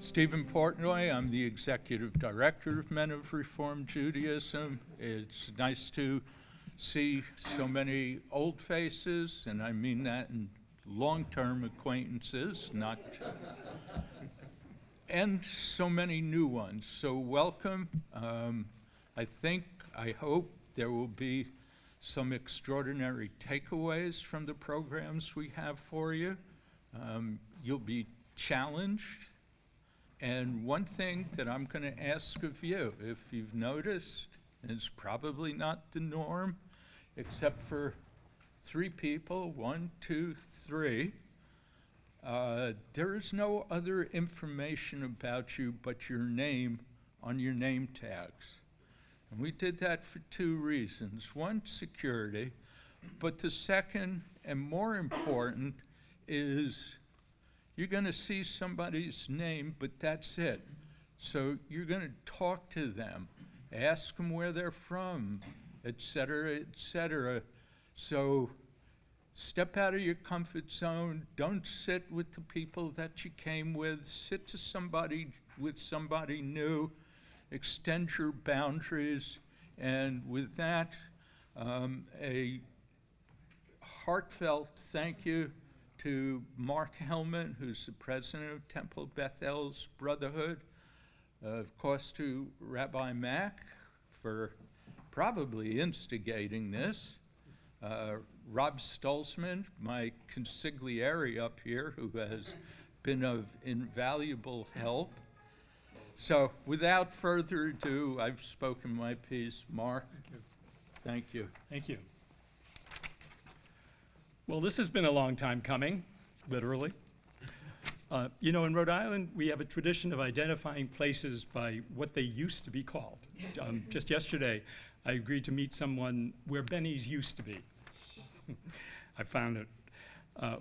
Stephen Portnoy, I'm the Executive Director of Men of Reformed Judaism. It's nice to see so many old faces, and I mean that in long-term acquaintances, not and so many new ones. So welcome. I hope there will be some extraordinary takeaways from the programs we have for you. You'll be challenged. And one thing that I'm going to ask of you, if you've noticed, and it's probably not the norm, except for 3 people, 1, 2, 3, there is no other information about you but your name on your name tags. And we did that for 2 reasons. One, security, but the second and more important is you're going to see somebody's name, but that's it. So you're going to talk to them, ask them where they're from, et cetera, et cetera. So step out of your comfort zone. Don't sit with the people that you came with. Sit to somebody with somebody new. Extend your boundaries. And with that, a heartfelt thank you to Mark Hellman, who's the president of Temple Bethel's Brotherhood, of course to Rabbi Mack for probably instigating this, Rob Stolzman, my consigliere up here, who has been of invaluable help. So without further ado, I've spoken my piece. Mark, thank you. Thank you. Well, this has been a long time coming, literally. You know, in Rhode Island, we have a tradition of identifying places by what they used to be called. Just yesterday, I agreed to meet someone where Benny's used to be. I found it.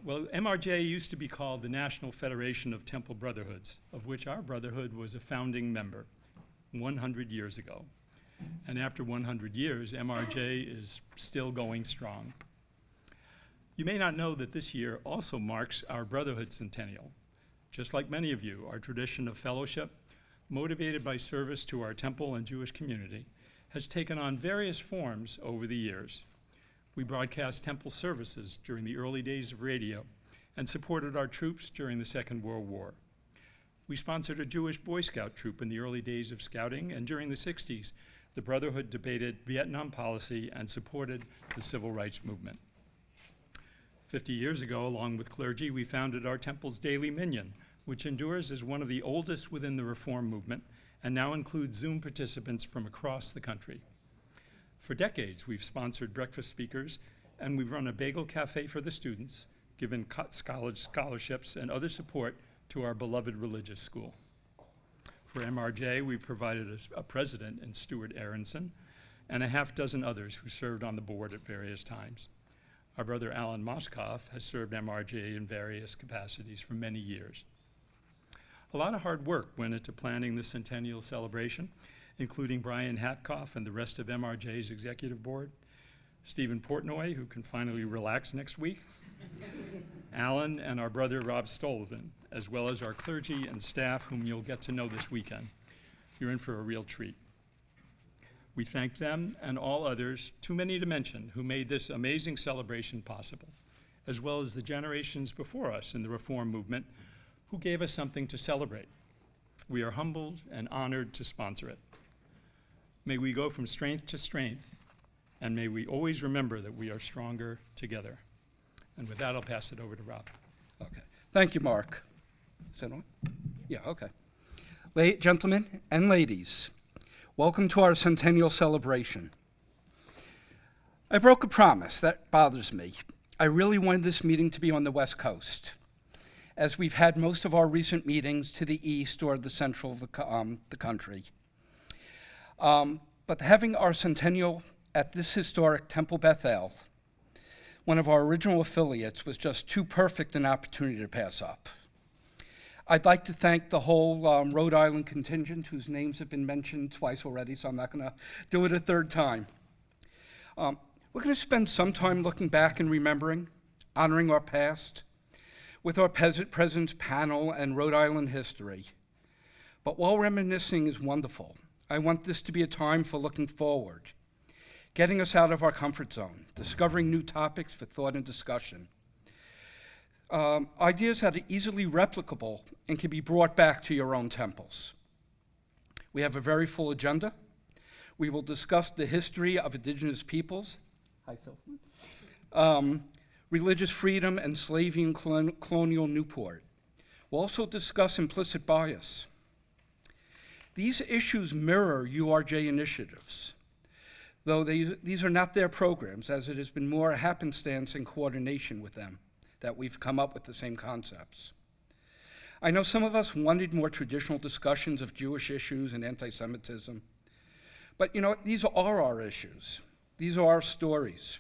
Well, MRJ used to be called the National Federation of Temple Brotherhoods, of which our brotherhood was a founding member 100 years ago. And after 100 years, MRJ is still going strong. You may not know that this year also marks our Brotherhood Centennial. Just like many of you, our tradition of fellowship, motivated by service to our temple and Jewish community, has taken on various forms over the years. We broadcast temple services during the early days of radio and supported our troops during the Second World War. We sponsored a Jewish Boy Scout troop in the early days of scouting, and during the 60s, the Brotherhood debated Vietnam policy and supported the civil rights movement. 50 years ago, along with clergy, we founded our temple's daily minyan, which endures as one of the oldest within the Reform movement and now includes Zoom participants from across the country. For decades, we've sponsored breakfast speakers, and we've run a bagel cafe for the students, given scholarships and other support to our beloved religious school. For MRJ, we provided a president in Stuart Aronson and a half dozen others who served on the board at various times. Our brother Alan Moskoff has served MRJ in various capacities for many years. A lot of hard work went into planning the Centennial celebration, including Brian Hatkoff and the rest of MRJ's executive board, Stephen Portnoy, who can finally relax next week, Alan and our brother Rob Stolzman, as well as our clergy and staff whom you'll get to know this weekend. You're in for a real treat. We thank them and all others, too many to mention, who made this amazing celebration possible, as well as the generations before us in the Reform movement who gave us something to celebrate. We are humbled and honored to sponsor it. May we go from strength to strength, and may we always remember that we are stronger together. And with that, I'll pass it over to Rob. Okay. Thank you, Mark. Is that on? Yeah, okay. Gentlemen and ladies, welcome to our Centennial celebration. I broke a promise. That bothers me. I really wanted this meeting to be on the West Coast, as we've had most of our recent meetings to the east or the central of the country. But having our Centennial at this historic Temple Bethel, one of our original affiliates, was just too perfect an opportunity to pass up. I'd like to thank the whole Rhode Island contingent, whose names have been mentioned twice already, so I'm not going to do it a third time. We're going to spend some time looking back and remembering, honoring our past, with our President's panel and Rhode Island history. But while reminiscing is wonderful, I want this to be a time for looking forward, getting us out of our comfort zone, discovering new topics for thought and discussion. Ideas that are easily replicable and can be brought back to your own temples. We have a very full agenda. We will discuss the history of Indigenous peoples, religious freedom, and slavery in colonial Newport. We'll also discuss implicit bias. These issues mirror URJ initiatives, though these are not their programs, as it has been more a happenstance in coordination with them that we've come up with the same concepts. I know some of us wanted more traditional discussions of Jewish issues and anti-Semitism, but you know, these are our issues. These are our stories.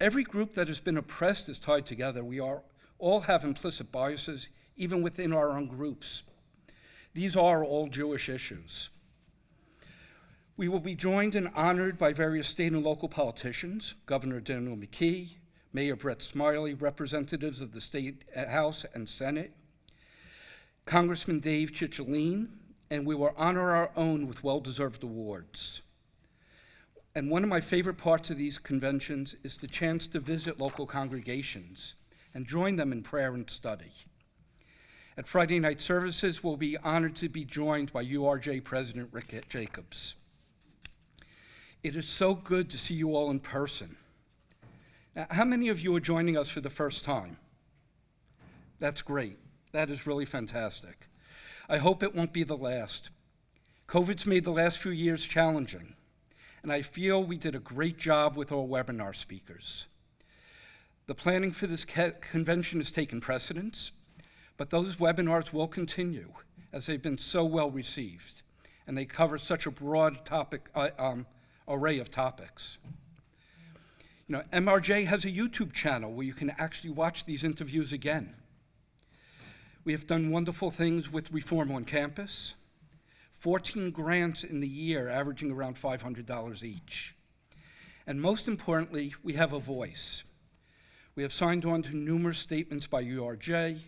Every group that has been oppressed is tied together. We all have implicit biases, even within our own groups. These are all Jewish issues. We will be joined and honored by various state and local politicians, Governor Daniel McKee, Mayor Brett Smiley, representatives of the State House and Senate, Congressman Dave Cicciolini, and we will honor our own with well-deserved awards. And one of my favorite parts of these conventions is the chance to visit local congregations and join them in prayer and study. At Friday night services, we'll be honored to be joined by URJ President Rick Jacobs. It is so good to see you all in person. Now, how many of you are joining us for the first time? That's great. That is really fantastic. I hope it won't be the last. COVID's made the last few years challenging, and I feel we did a great job with our webinar speakers. The planning for this convention has taken precedence, but those webinars will continue as they've been so well received, and they cover such a broad array of topics. You know, MRJ has a YouTube channel where you can actually watch these interviews again. We have done wonderful things with Reform on Campus, 14 grants in the year, averaging around $500 each. And most importantly, we have a voice. We have signed on to numerous statements by URJ.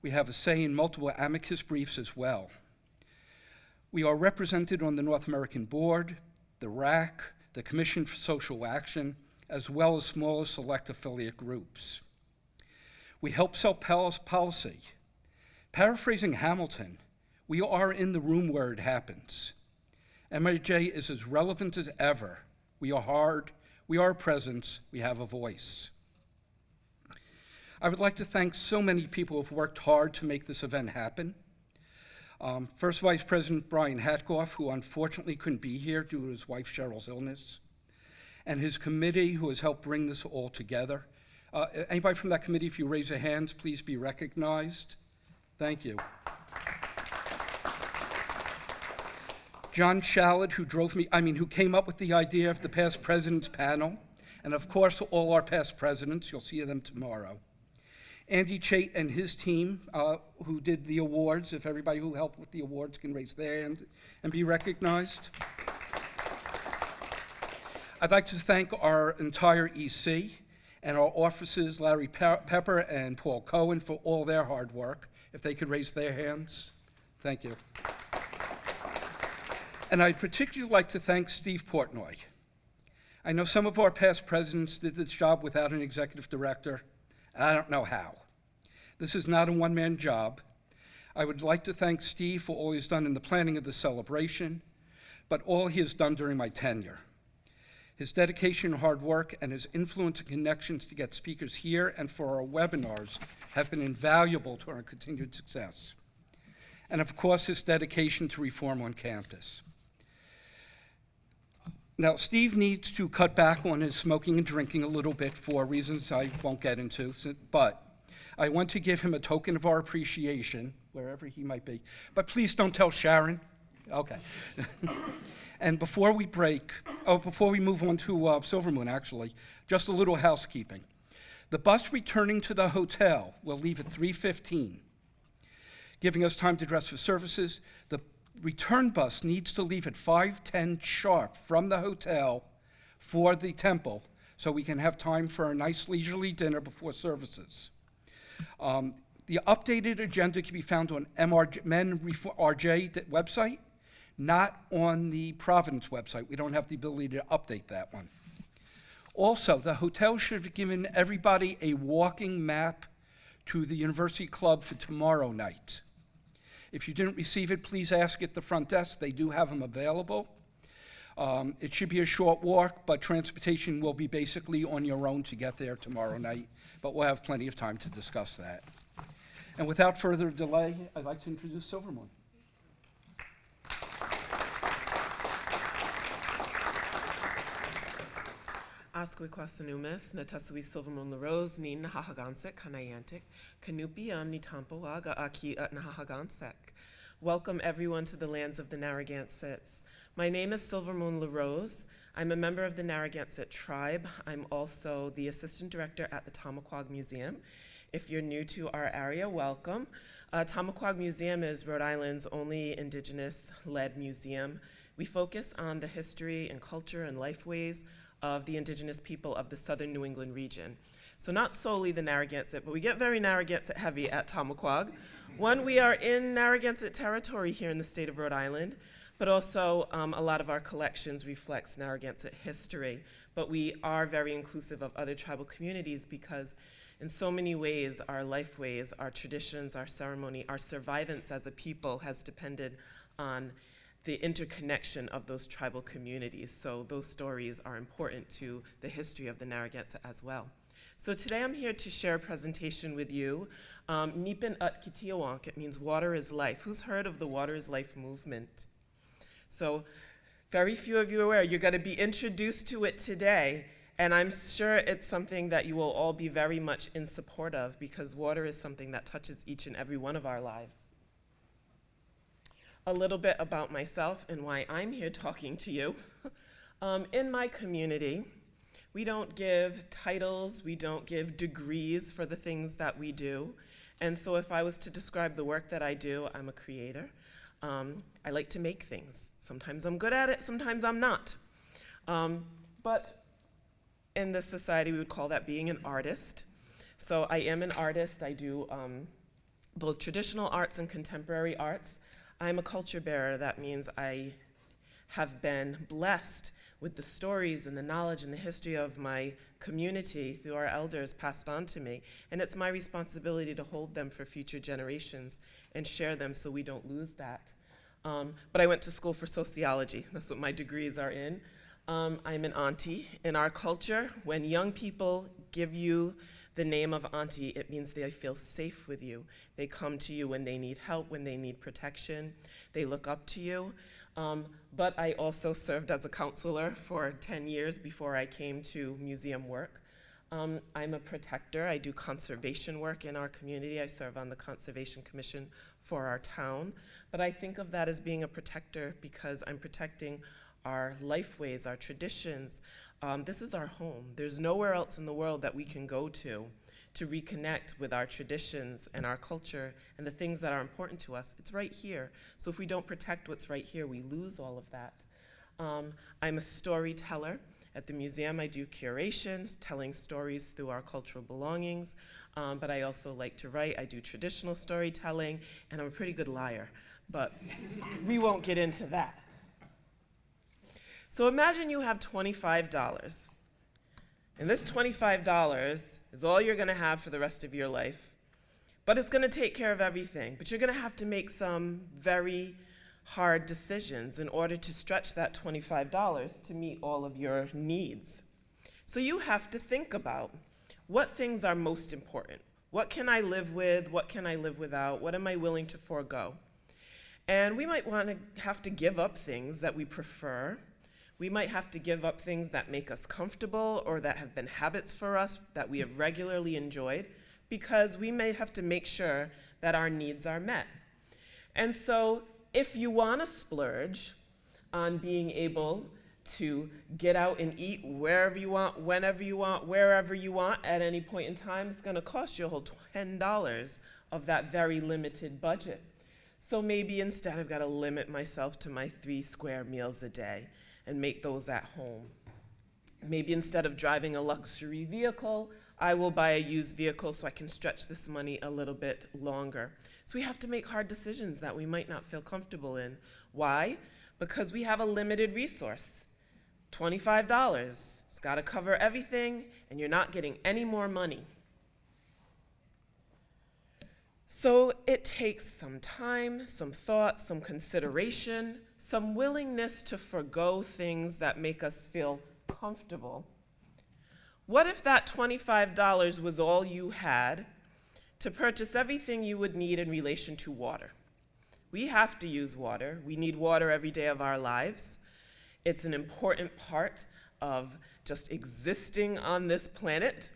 We have a say in multiple amicus briefs as well. We are represented on the North American Board, the RAC, the Commission for Social Action, as well as smaller select affiliate groups. We help sell policy. Paraphrasing Hamilton, we are in the room where it happens. MRJ is as relevant as ever. We are hard, we are a presence, we have a voice. I would like to thank so many people who have worked hard to make this event happen. First Vice President Brian Hatkoff, who unfortunately couldn't be here due to his wife Cheryl's illness, and his committee who has helped bring this all together. Anybody from that committee, if you raise your hands, please be recognized. Thank you. John Shallett, who came up with the idea of the past presidents panel, and of course, all our past presidents, you'll see them tomorrow. Andy Chait and his team, who did the awards, if everybody who helped with the awards can raise their hand and be recognized. I'd like to thank our entire EC and our officers, Larry Pepper and Paul Cohen, for all their hard work. If they could raise their hands. Thank you. And I'd particularly like to thank Steve Portnoy. I know some of our past presidents did this job without an executive director, and I don't know how. This is not a one-man job. I would like to thank Steve for all he's done in the planning of the celebration, but all he has done during my tenure. His dedication and hard work and his influence and connections to get speakers here and for our webinars have been invaluable to our continued success. And of course, his dedication to Reform on Campus. Now, Steve needs to cut back on his smoking and drinking a little bit for reasons I won't get into, but I want to give him a token of our appreciation, wherever he might be. But please don't tell Sharon. Okay. And before we move on to Silvermoon, actually, just a little housekeeping. The bus returning to the hotel will leave at 3:15, giving us time to dress for services. The return bus needs to leave at 5:10 sharp from the hotel for the temple, so we can have time for a nice leisurely dinner before services. The updated agenda can be found on MenRJ website, not on the Providence website. We don't have the ability to update that one. Also, the hotel should have given everybody a walking map to the University Club for tomorrow night. If you didn't receive it, please ask at the front desk. They do have them available. It should be a short walk, but transportation will be basically on your own to get there tomorrow night, but we'll have plenty of time to discuss that. And without further delay, I'd like to introduce Silvermoom. Asquequasanumis, Natasui Silvermoom LaRose, Nin Nahahagansek, Kanayantik, Kanupiam Nitampawaga Aki at Nahahagansek. Welcome everyone to the lands of the Narragansetts. My name is Silvermoom LaRose. I'm a member of the Narragansett tribe. I'm also the assistant director at the Tamaquag Museum. If you're new to our area, welcome. Tamaquag Museum is Rhode Island's only Indigenous-led museum. We focus on the history and culture and lifeways of the Indigenous people of the southern New England region. So not solely the Narragansett, but we get very Narragansett heavy at Tamaquag. One, we are in Narragansett territory here in the state of Rhode Island, but also a lot of our collections reflects Narragansett history. But we are very inclusive of other tribal communities because in so many ways, our lifeways, our traditions, our ceremony, our survivance as a people has depended on the interconnection of those tribal communities. So those stories are important to the history of the Narragansett as well. So today I'm here to share a presentation with you. Nipin Ut Kitiawank, it means water is life. Who's heard of the Water is Life movement? So very few of you are aware. You're gonna be introduced to it today, and I'm sure it's something that you will all be very much in support of because water is something that touches each and every one of our lives. A little bit about myself and why I'm here talking to you. In my community, we don't give titles, we don't give degrees for the things that we do. And so if I was to describe the work that I do, I'm a creator. I like to make things. Sometimes I'm good at it, sometimes I'm not. But in this society, we would call that being an artist. So I am an artist. I do both traditional arts and contemporary arts. I'm a culture bearer. That means I have been blessed with the stories and the knowledge and the history of my community through our elders passed on to me. And it's my responsibility to hold them for future generations and share them so we don't lose that. But I went to school for sociology. That's what my degrees are in. I'm an auntie. In our culture, when young people give you the name of auntie, it means they feel safe with you. They come to you when they need help, when they need protection. They look up to you. But I also served as a counselor for 10 years before I came to museum work. I'm a protector. I do conservation work in our community. I serve on the Conservation Commission for our town. But I think of that as being a protector because I'm protecting our lifeways, our traditions. This is our home. There's nowhere else in the world that we can go to reconnect with our traditions and our culture and the things that are important to us. It's right here. So if we don't protect what's right here, we lose all of that. I'm a storyteller. At the museum, I do curations, telling stories through our cultural belongings, but I also like to write. I do traditional storytelling, and I'm a pretty good liar, but we won't get into that. So imagine you have $25, and this $25 is all you're gonna have for the rest of your life, but it's gonna take care of everything, but you're gonna have to make some very hard decisions in order to stretch that $25 to meet all of your needs. So you have to think about what things are most important. What can I live with? What can I live without? What am I willing to forego? And we might have to give up things that we prefer. We might have to give up things that make us comfortable or that have been habits for us that we have regularly enjoyed because we may have to make sure that our needs are met. And so if you want to splurge on being able to get out and eat wherever you want, whenever you want, wherever you want at any point in time, it's going to cost you a whole $10 of that very limited budget. So maybe instead I've got to limit myself to my 3 square meals a day and make those at home. Maybe instead of driving a luxury vehicle, I will buy a used vehicle so I can stretch this money a little bit longer. So we have to make hard decisions that we might not feel comfortable in. Why? Because we have a limited resource. $25. It's got to cover everything, and you're not getting any more money. So it takes some time, some thought, some consideration, some willingness to forgo things that make us feel comfortable. What if that $25 was all you had to purchase everything you would need in relation to water? We have to use water. We need water every day of our lives. It's an important part of just existing on this planet.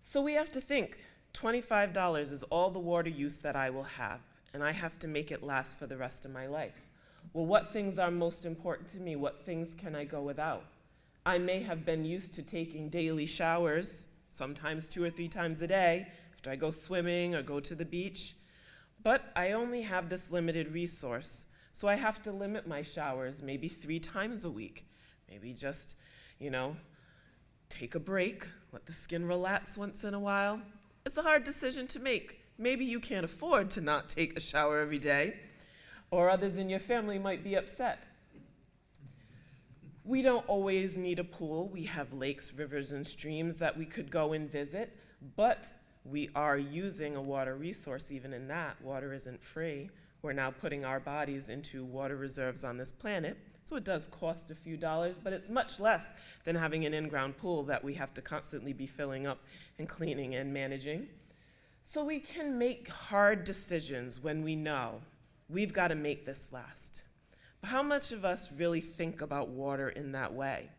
So we have to think, $25 is all the water use that I will have, and I have to make it last for the rest of my life. Well, what things are most important to me? What things can I go without? I may have been used to taking daily showers, sometimes 2 or 3 times a day, after I go swimming or go to the beach, but I only have this limited resource, so I have to limit my showers maybe 3 times a week. Maybe just, take a break, let the skin relax once in a while. It's a hard decision to make. Maybe you can't afford to not take a shower every day, or others in your family might be upset. We don't always need a pool. We have lakes, rivers, and streams that we could go and visit, but we are using a water resource. Even in that, water isn't free. We're now putting our bodies into water reserves on this planet, so it does cost a few dollars, but it's much less than having an in-ground pool that we have to constantly be filling up and cleaning and managing. So we can make hard decisions when we know we've got to make this last. But how much of us really think about water in that way?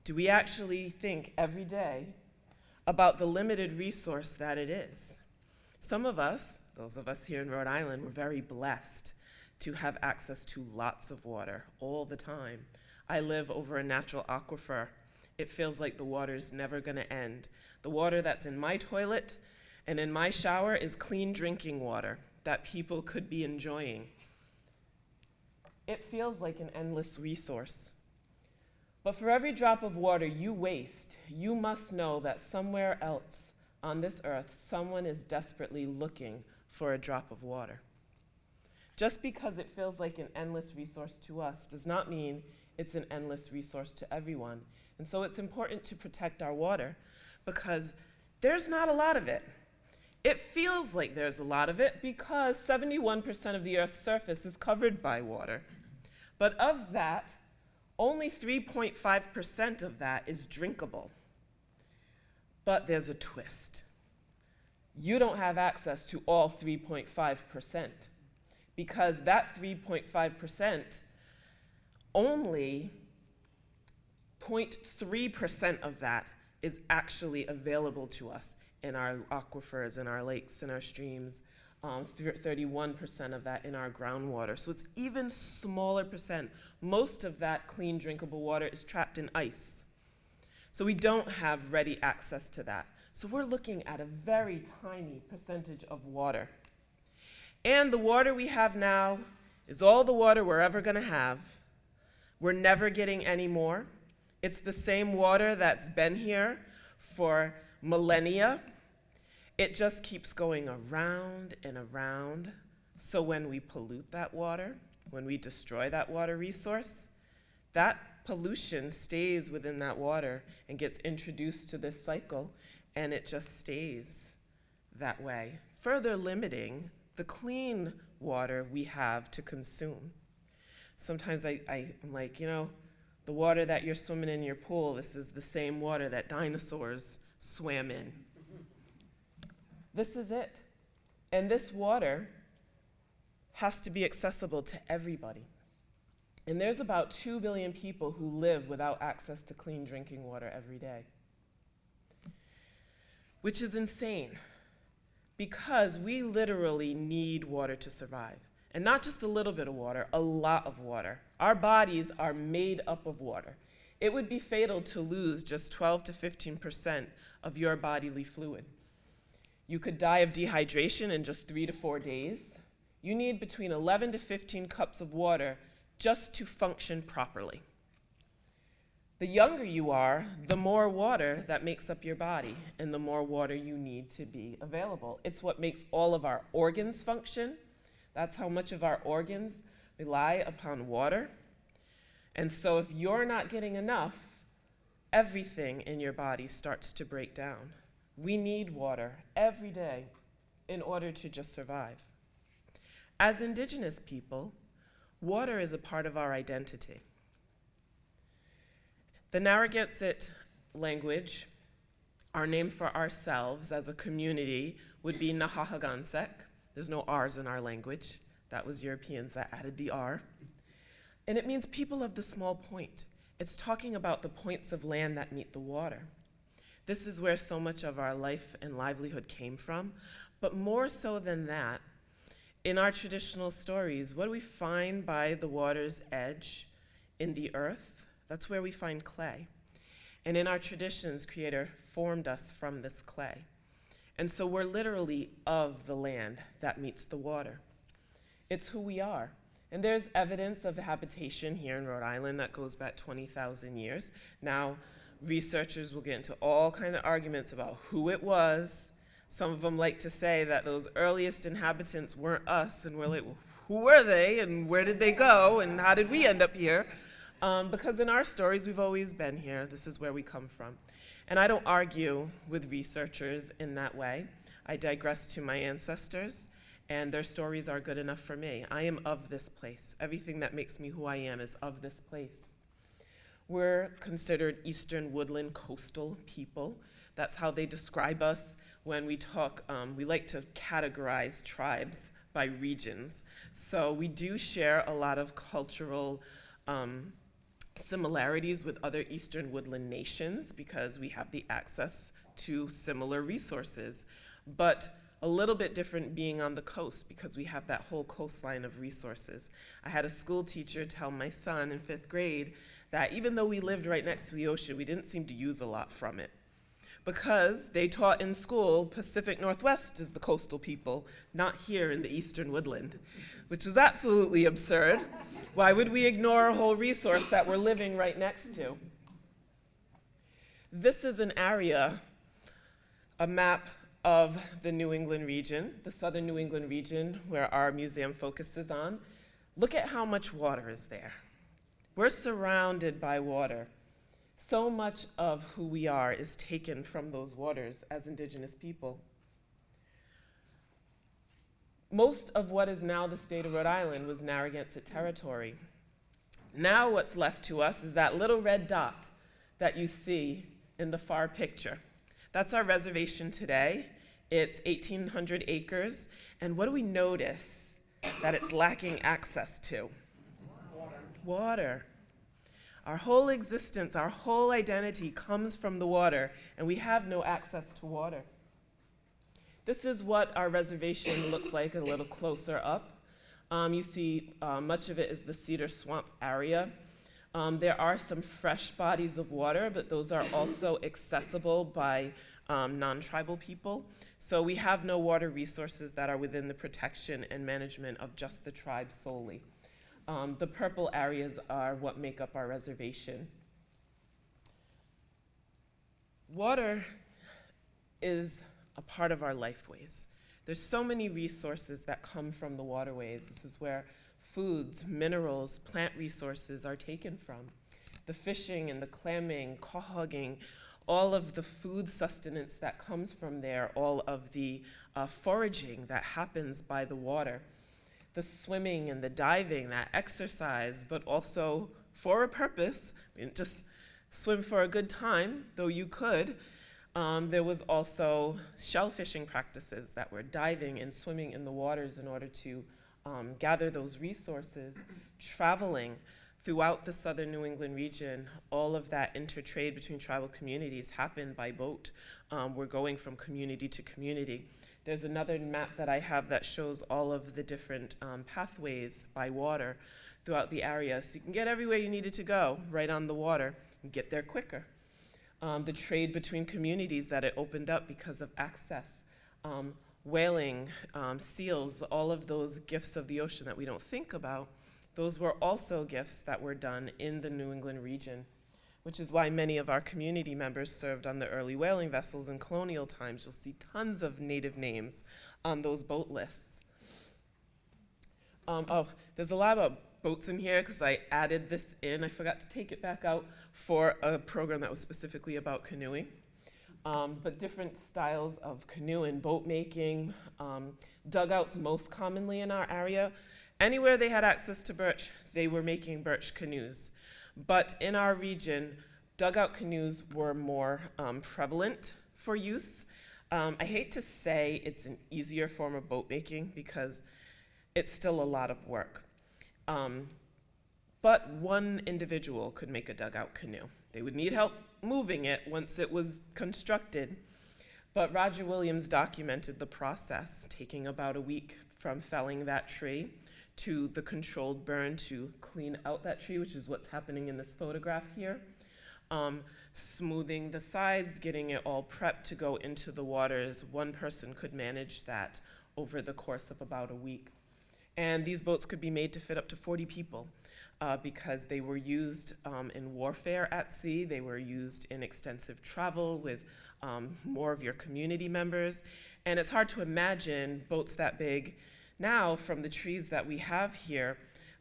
Do we actually think every day about the limited resource that it is? Some of us, those of us here in Rhode Island, we're very blessed to have access to lots of water all the time. I live over a natural aquifer. It feels like the water's never going to end. The water that's in my toilet and in my shower is clean drinking water that people could be enjoying. It feels like an endless resource. But for every drop of water you waste, you must know that somewhere else on this earth, someone is desperately looking for a drop of water. Just because it feels like an endless resource to us does not mean it's an endless resource to everyone. And so it's important to protect our water because there's not a lot of it. It feels like there's a lot of it because 71% of the Earth's surface is covered by water. But of that, only 3.5% of that is drinkable. But there's a twist. You don't have access to all 3.5%. Because that 3.5%, only 0.3% of that is actually available to us in our aquifers, in our lakes, in our streams, 31% of that in our groundwater. So it's even smaller percent. Most of that clean drinkable water is trapped in ice. So we don't have ready access to that. So we're looking at a very tiny percentage of water. And the water we have now is all the water we're ever going to have. We're never getting any more. It's the same water that's been here for millennia. It just keeps going around and around. So when we pollute that water, when we destroy that water resource, that pollution stays within that water and gets introduced to this cycle, and it just stays that way, further limiting the clean water we have to consume. Sometimes I'm like, the water that you're swimming in your pool, this is the same water that dinosaurs swam in. This is it. And this water has to be accessible to everybody. And there's about 2 billion people who live without access to clean drinking water every day, which is insane. Because we literally need water to survive. And not just a little bit of water, a lot of water. Our bodies are made up of water. It would be fatal to lose just 12 to 15% of your bodily fluid. You could die of dehydration in just 3 to 4 days. You need between 11 to 15 cups of water just to function properly. The younger you are, the more water that makes up your body, and the more water you need to be available. It's what makes all of our organs function. That's how much of our organs rely upon water. And so if you're not getting enough, everything in your body starts to break down. We need water every day in order to just survive. As Indigenous people, water is a part of our identity. The Narragansett language, our name for ourselves as a community, would be Nahahagansek. There's no R's in our language. That was Europeans that added the R. And it means people of the small point. It's talking about the points of land that meet the water. This is where so much of our life and livelihood came from. But more so than that, in our traditional stories, what do we find by the water's edge in the earth? That's where we find clay. And in our traditions, Creator formed us from this clay. And so we're literally of the land that meets the water. It's who we are. And there's evidence of habitation here in Rhode Island that goes back 20,000 years. Now, researchers will get into all kinds of arguments about who it was. Some of them like to say that those earliest inhabitants weren't us, and we're like, well, who were they, and where did they go, and how did we end up here? Because in our stories, we've always been here. This is where we come from. And I don't argue with researchers in that way. I digress to my ancestors, and their stories are good enough for me. I am of this place. Everything that makes me who I am is of this place. We're considered Eastern woodland coastal people. That's how they describe us when we talk. We like to categorize tribes by regions. So we do share a lot of cultural similarities with other Eastern woodland nations because we have the access to similar resources, but a little bit different being on the coast because we have that whole coastline of resources. I had a school teacher tell my son in 5th grade that even though we lived right next to the ocean, we didn't seem to use a lot from it because they taught in school Pacific Northwest is the coastal people, not here in the Eastern woodland, which is absolutely absurd. Why would we ignore a whole resource that we're living right next to? This is an area, a map of the New England region, the southern New England region where our museum focuses on. Look at how much water is there. We're surrounded by water. So much of who we are is taken from those waters as Indigenous people. Most of what is now the state of Rhode Island was Narragansett territory. Now what's left to us is that little red dot that you see in the far picture. That's our reservation today. It's 1,800 acres. And what do we notice that it's lacking access to? Water. Our whole existence, our whole identity comes from the water, and we have no access to water. This is what our reservation looks like a little closer up. You see much of it is the cedar swamp area. There are some fresh bodies of water, but those are also accessible by non-tribal people. So we have no water resources that are within the protection and management of just the tribe solely. The purple areas are what make up our reservation. Water is a part of our lifeways. There's so many resources that come from the waterways. This is where foods, minerals, plant resources are taken from. The fishing and the clamming, quahogging, all of the food sustenance that comes from there, all of the foraging that happens by the water, the swimming and the diving, that exercise, but also for a purpose. We didn't just swim for a good time, though you could. There was also shellfishing practices that were diving and swimming in the waters in order to gather those resources, traveling throughout the southern New England region. All of that intertrade between tribal communities happened by boat. We're going from community to community. There's another map that I have that shows all of the different pathways by water throughout the area. So you can get everywhere you needed to go right on the water and get there quicker. The trade between communities that it opened up because of access, whaling, seals, all of those gifts of the ocean that we don't think about, those were also gifts that were done in the New England region. which is why many of our community members served on the early whaling vessels in colonial times. You'll see tons of native names on those boat lists. Oh, there's a lot of boats in here because I added this in. I forgot to take it back out for a program that was specifically about canoeing. But different styles of canoe and boat making, dugouts most commonly in our area. Anywhere they had access to birch, they were making birch canoes. But in our region, dugout canoes were more prevalent for use. I hate to say it's an easier form of boat making because it's still a lot of work. But one individual could make a dugout canoe. They would need help moving it once it was constructed. But Roger Williams documented the process, taking about a week from felling that tree to the controlled burn to clean out that tree, which is what's happening in this photograph here. Smoothing the sides, getting it all prepped to go into the waters. One person could manage that over the course of about a week. And these boats could be made to fit up to 40 people because they were used in warfare at sea. They were used in extensive travel with more of your community members. And it's hard to imagine boats that big now from the trees that we have here,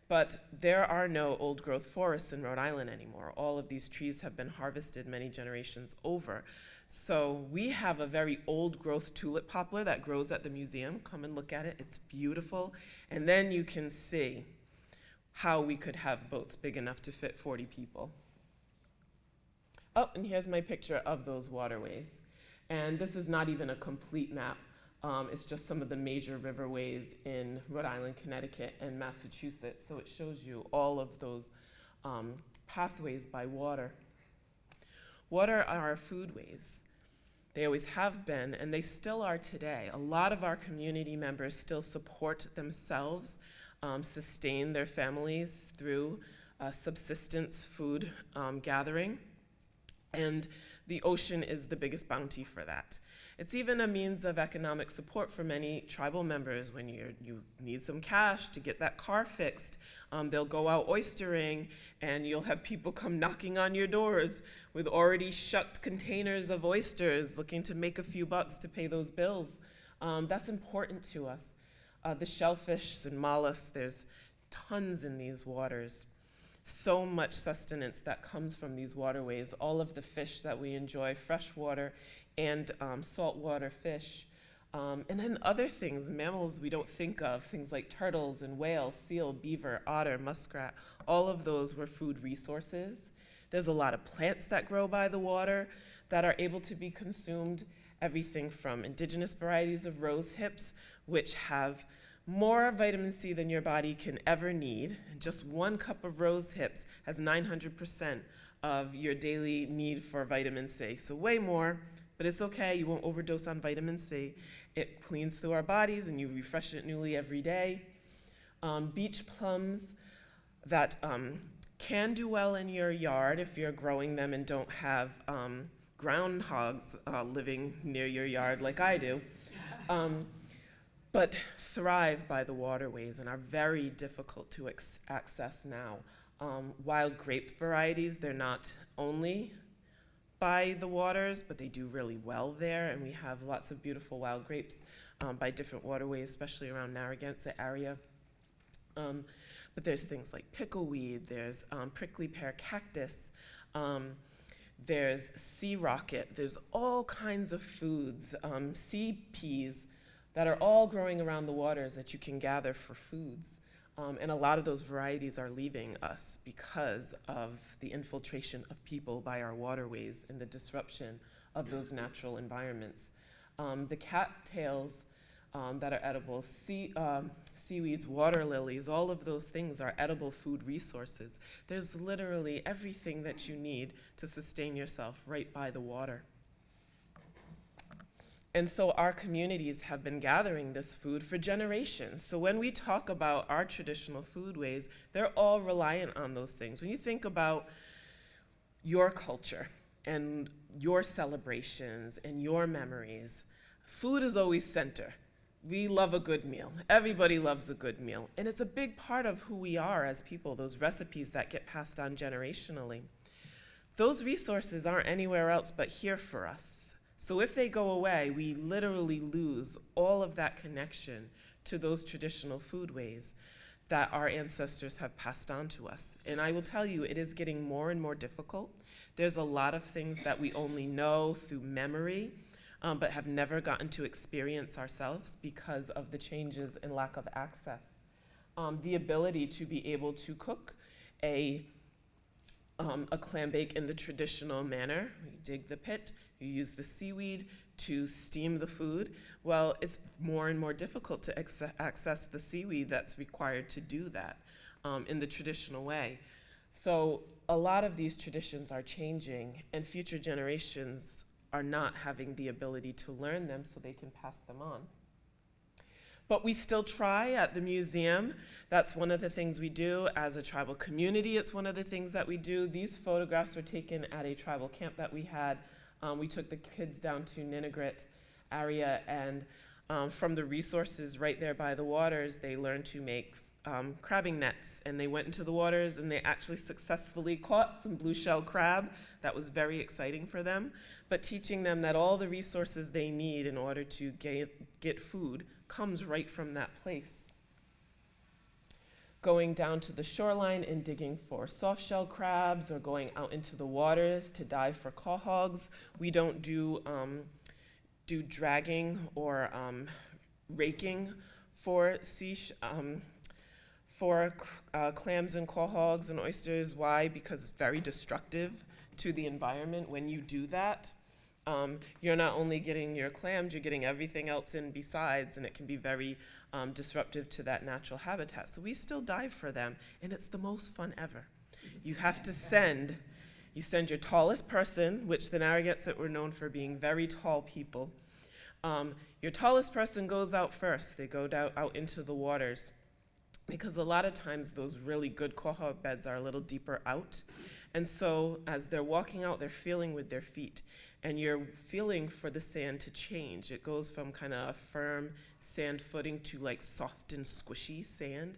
but there are no old growth forests in Rhode Island anymore. All of these trees have been harvested many generations over. So we have a very old growth tulip poplar that grows at the museum. Come and look at it, it's beautiful. And then you can see how we could have boats big enough to fit 40 people. Oh, and here's my picture of those waterways. And this is not even a complete map. It's just some of the major riverways in Rhode Island, Connecticut, and Massachusetts. So it shows you all of those pathways by water. Water are our foodways. They always have been, and they still are today. A lot of our community members still support themselves, sustain their families through subsistence food gathering. And the ocean is the biggest bounty for that. It's even a means of economic support for many tribal members. When you need some cash to get that car fixed, they'll go out oystering, and you'll have people come knocking on your doors with already shucked containers of oysters, looking to make a few bucks to pay those bills. That's important to us. The shellfish and mollusks, there's tons in these waters. So much sustenance that comes from these waterways. All of the fish that we enjoy, freshwater and saltwater fish. And then other things, mammals we don't think of, things like turtles and whales, seal, beaver, otter, muskrat, all of those were food resources. There's a lot of plants that grow by the water that are able to be consumed, everything from indigenous varieties of rose hips, which have more vitamin C than your body can ever need. And just 1 cup of rose hips has 900% of your daily need for vitamin C. So way more, but it's okay, you won't overdose on vitamin C. It cleans through our bodies and you refresh it newly every day. Beach plums that can do well in your yard if you're growing them and don't have groundhogs living near your yard like I do. But thrive by the waterways and are very difficult to access now. Wild grape varieties, they're not only by the waters, but they do really well there, and we have lots of beautiful wild grapes by different waterways, especially around Narragansett area. But there's things like pickleweed, there's prickly pear cactus, there's sea rocket, there's all kinds of foods, sea peas, that are all growing around the waters that you can gather for foods. And a lot of those varieties are leaving us because of the infiltration of people by our waterways and the disruption of those natural environments. The cattails that are edible, seaweeds, water lilies, all of those things are edible food resources. There's literally everything that you need to sustain yourself right by the water. And so our communities have been gathering this food for generations. So when we talk about our traditional foodways, they're all reliant on those things. When you think about your culture and your celebrations and your memories, food is always center. We love a good meal. Everybody loves a good meal. And it's a big part of who we are as people, those recipes that get passed on generationally. those resources aren't anywhere else but here for us. So if they go away, we literally lose all of that connection to those traditional foodways that our ancestors have passed on to us. And I will tell you, it is getting more and more difficult. There's a lot of things that we only know through memory, but have never gotten to experience ourselves because of the changes and lack of access. The ability to be able to cook a clam bake in the traditional manner. You dig the pit, you use the seaweed to steam the food. Well, it's more and more difficult to access the seaweed that's required to do that in the traditional way. So a lot of these traditions are changing, and future generations are not having the ability to learn them so they can pass them on. But we still try at the museum. That's one of the things we do as a tribal community. It's one of the things that we do. These photographs were taken at a tribal camp that we had. We took the kids down to Ninigrit area, and from the resources right there by the waters, they learned to make crabbing nets. And they went into the waters and they actually successfully caught some blue shell crab. That was very exciting for them. But teaching them that all the resources they need in order to get food comes right from that place. Going down to the shoreline and digging for soft-shell crabs, or going out into the waters to dive for quahogs. We don't do dragging or raking for clams and quahogs and oysters. Why? Because it's very destructive to the environment when you do that. You're not only getting your clams, you're getting everything else in besides, and it can be very disruptive to that natural habitat. So we still dive for them, and it's the most fun ever. You have to send your tallest person, which the Narragansett were known for being very tall people. Your tallest person goes out first. They go out into the waters, because a lot of times those really good quahog beds are a little deeper out. And so as they're walking out, they're feeling with their feet. And you're feeling for the sand to change. It goes from kind of a firm sand footing to like soft and squishy sand.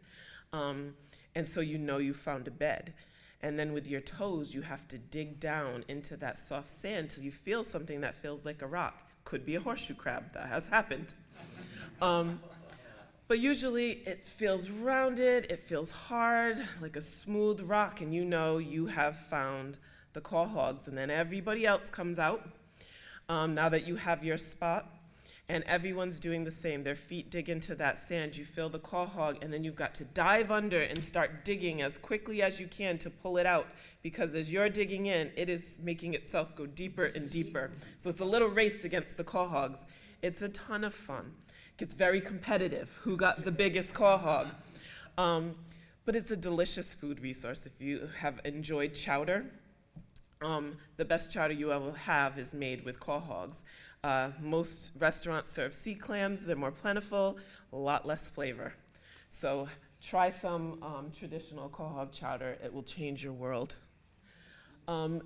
And so you know you found a bed. And then with your toes, you have to dig down into that soft sand till you feel something that feels like a rock. Could be a horseshoe crab, that has happened. But usually it feels rounded, it feels hard, like a smooth rock, and you know you have found the quahogs. And then everybody else comes out now that you have your spot, and everyone's doing the same. Their feet dig into that sand, you feel the quahog, and then you've got to dive under and start digging as quickly as you can to pull it out, because as you're digging in, it is making itself go deeper and deeper. So it's a little race against the quahogs. It's a ton of fun. It gets very competitive, who got the biggest quahog. But it's a delicious food resource. If you have enjoyed chowder, the best chowder you will have is made with quahogs. Most restaurants serve sea clams. They're more plentiful, a lot less flavor. So try some traditional quahog chowder. It will change your world. And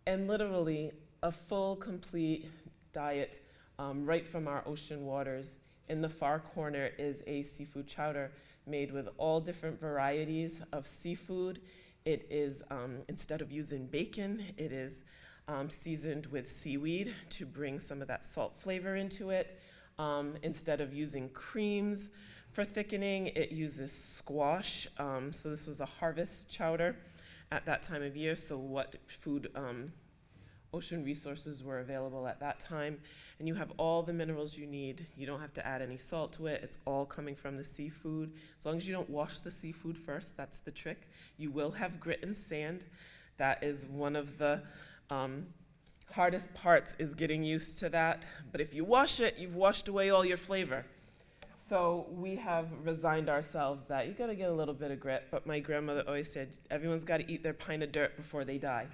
literally a full, complete diet right from our ocean waters. In the far corner is a seafood chowder made with all different varieties of seafood. It is, instead of using bacon, it is seasoned with seaweed to bring some of that salt flavor into it. Instead of using creams for thickening, it uses squash. So this was a harvest chowder at that time of year, so what food ocean resources were available at that time. And you have all the minerals you need. You don't have to add any salt to it. It's all coming from the seafood. As long as you don't wash the seafood first, that's the trick. You will have grit and sand. That is one of the hardest parts, is getting used to that. But if you wash it, you've washed away all your flavor. So we have resigned ourselves that you gotta get a little bit of grit, but my grandmother always said, everyone's gotta eat their pint of dirt before they die.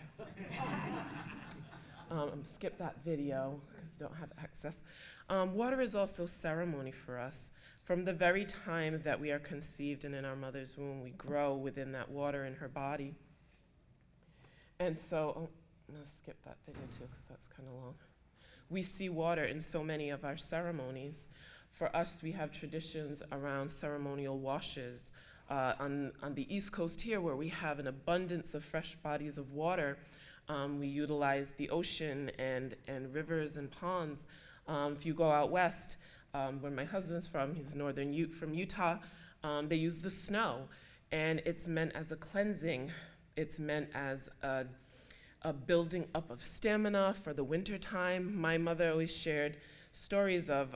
Skip that video, because I don't have access. Water is also ceremony for us. From the very time that we are conceived and in our mother's womb, we grow within that water in her body. And so, I'm gonna skip that video too, because that's kind of long. We see water in so many of our ceremonies. For us, we have traditions around ceremonial washes. On the East Coast here, where we have an abundance of fresh bodies of water, We utilize the ocean and rivers and ponds. If you go out west, where my husband's from, he's from Utah, they use the snow. And it's meant as a cleansing. It's meant as a building up of stamina for the winter time. My mother always shared stories of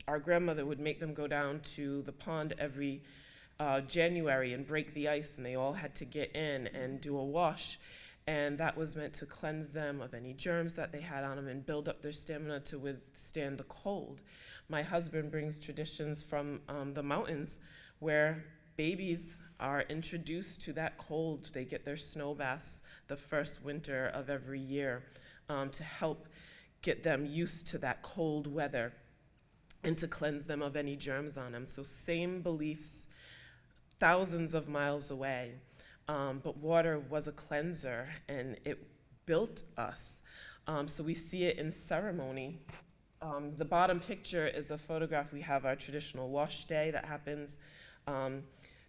our grandmother would make them go down to the pond every January and break the ice, and they all had to get in and do a wash. And that was meant to cleanse them of any germs that they had on them and build up their stamina to withstand the cold. My husband brings traditions from the mountains where babies are introduced to that cold. They get their snow baths the first winter of every year to help get them used to that cold weather and to cleanse them of any germs on them. So same beliefs thousands of miles away. But water was a cleanser, and it built us. So we see it in ceremony. The bottom picture is a photograph. We have our traditional wash day that happens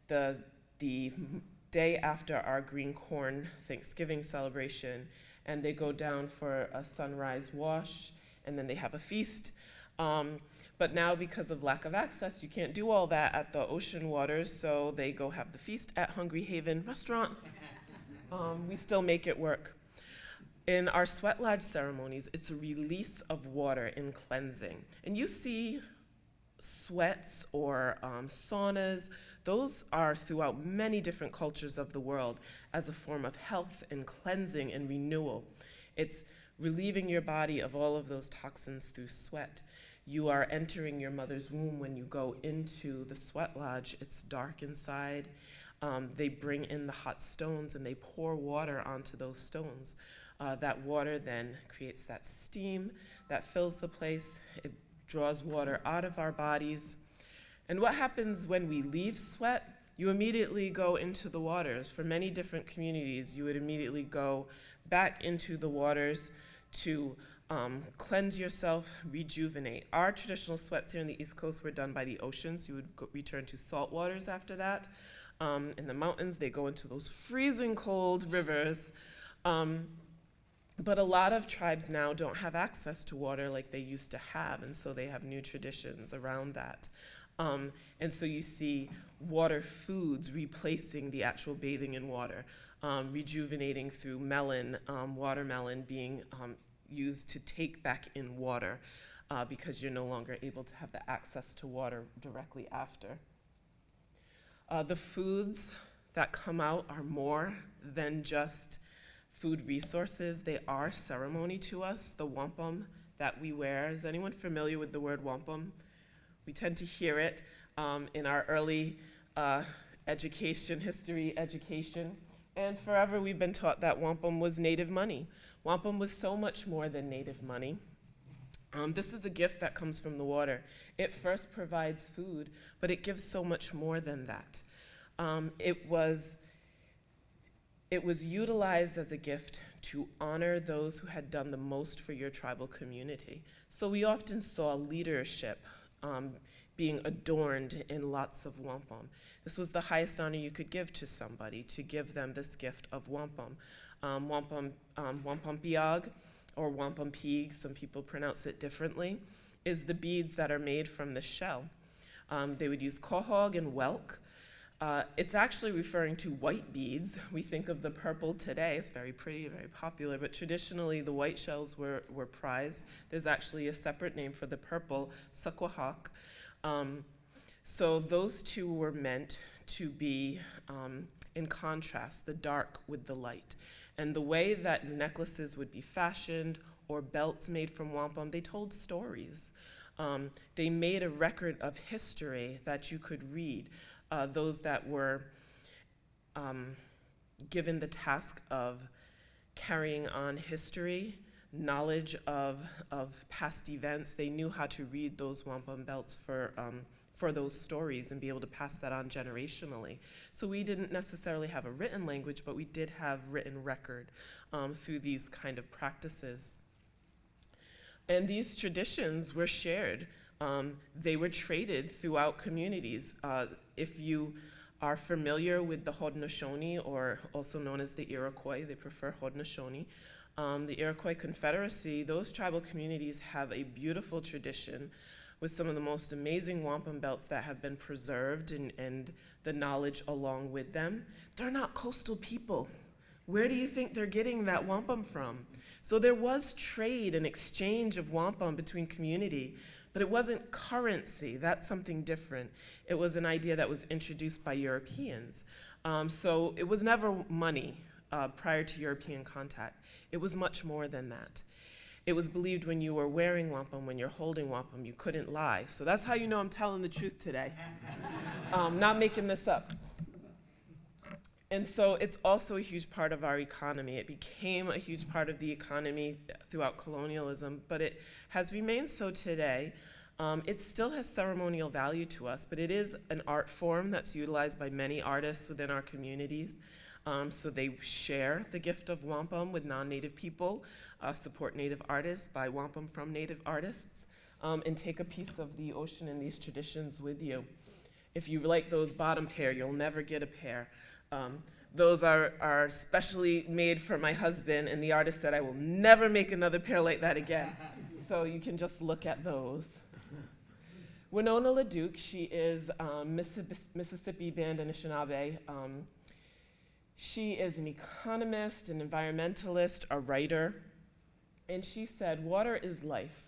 the day after our green corn Thanksgiving celebration, and they go down for a sunrise wash, and then they have a feast. But now, because of lack of access, you can't do all that at the ocean waters, so they go have the feast at Hungry Haven Restaurant. We still make it work. In our sweat lodge ceremonies, it's a release of water in cleansing. And you see sweats or saunas. Those are throughout many different cultures of the world as a form of health and cleansing and renewal. It's relieving your body of all of those toxins through sweat. You are entering your mother's womb when you go into the sweat lodge. It's dark inside. They bring in the hot stones and they pour water onto those stones. That water then creates that steam that fills the place. It draws water out of our bodies. And what happens when we leave sweat? You immediately go into the waters. For many different communities, you would immediately go back into the waters to cleanse yourself, rejuvenate. Our traditional sweats here in the East Coast were done by the oceans. You would return to salt waters after that. In the mountains, they go into those freezing cold rivers. But a lot of tribes now don't have access to water like they used to have, and so they have new traditions around that. And so you see water foods replacing the actual bathing in water, rejuvenating through melon, watermelon being used to take back in water because you're no longer able to have the access to water directly after. The foods that come out are more than just food resources. They are ceremony to us. The wampum that we wear, is anyone familiar with the word wampum? We tend to hear it in our early education, history education. And forever we've been taught that wampum was native money. Wampum was so much more than native money. This is a gift that comes from the water. It first provides food, but it gives so much more than that. It was utilized as a gift to honor those who had done the most for your tribal community. So we often saw leadership being adorned in lots of wampum. This was the highest honor you could give to somebody, to give them this gift of wampum. Wampum piag, or wampum peag, some people pronounce it differently, is the beads that are made from the shell. They would use quahog and whelk. It's actually referring to white beads. We think of the purple today. It's very pretty, very popular, but traditionally the white shells were prized. There's actually a separate name for the purple, sakwahak. So those two were meant to be in contrast, the dark with the light. And the way that necklaces would be fashioned or belts made from wampum, they told stories. They made a record of history that you could read. Those that were given the task of carrying on history, knowledge of past events, they knew how to read those wampum belts for those stories and be able to pass that on generationally. So we didn't necessarily have a written language, but we did have written record through these kind of practices. And these traditions were shared. They were traded throughout communities. If you are familiar with the Haudenosaunee, or also known as the Iroquois. They prefer Haudenosaunee. The Iroquois Confederacy, those tribal communities have a beautiful tradition with some of the most amazing wampum belts that have been preserved, and the knowledge along with them. They're not coastal people. Where do you think they're getting that wampum from? So there was trade and exchange of wampum between community, but it wasn't currency. That's something different. It was an idea that was introduced by Europeans. So it was never money prior to European contact. It was much more than that. It was believed when you were wearing wampum, when you're holding wampum, you couldn't lie. So that's how you know I'm telling the truth today. Not making this up. And so it's also a huge part of our economy. It became a huge part of the economy throughout colonialism, but it has remained so today. It still has ceremonial value to us, but it is an art form that's utilized by many artists within our communities. So they share the gift of wampum with non-Native people, support Native artists, buy wampum from Native artists, and take a piece of the ocean and these traditions with you. If you like those bottom pair, you'll never get a pair. Those are specially made for my husband, and the artist said I will never make another pair like that again. So you can just look at those. Winona LaDuke, she is Mississippi Band Anishinaabe. She is an economist, an environmentalist, a writer, and she said, "Water is life.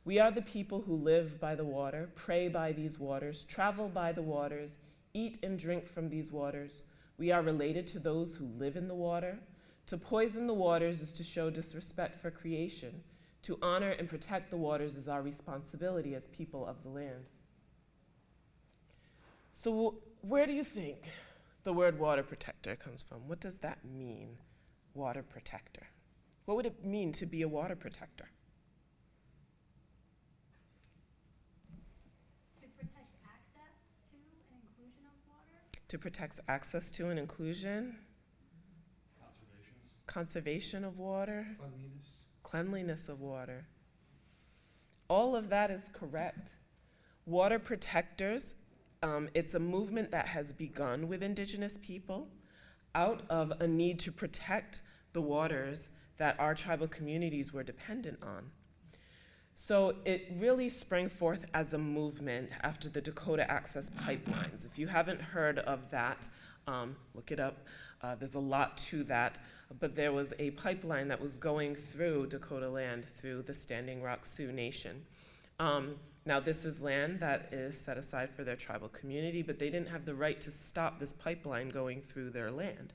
We are the people who live by the water, pray by these waters, travel by the waters, eat and drink from these waters. We are related to those who live in the water. To poison the waters is to show disrespect for creation. To honor and protect the waters is our responsibility as people of the land." So where do you think the word water protector comes from? What does that mean, water protector? What would it mean to be a water protector? To protect access to and inclusion of water. To protect access to and inclusion. Conservation of water. Cleanliness of water. All of that is correct. Water protectors, it's a movement that has begun with Indigenous people out of a need to protect the waters that our tribal communities were dependent on. So it really sprang forth as a movement after the Dakota Access Pipelines. If you haven't heard of that, look it up. There's a lot to that. But there was a pipeline that was going through Dakota land, through the Standing Rock Sioux Nation. Now this is land that is set aside for their tribal community, but they didn't have the right to stop this pipeline going through their land.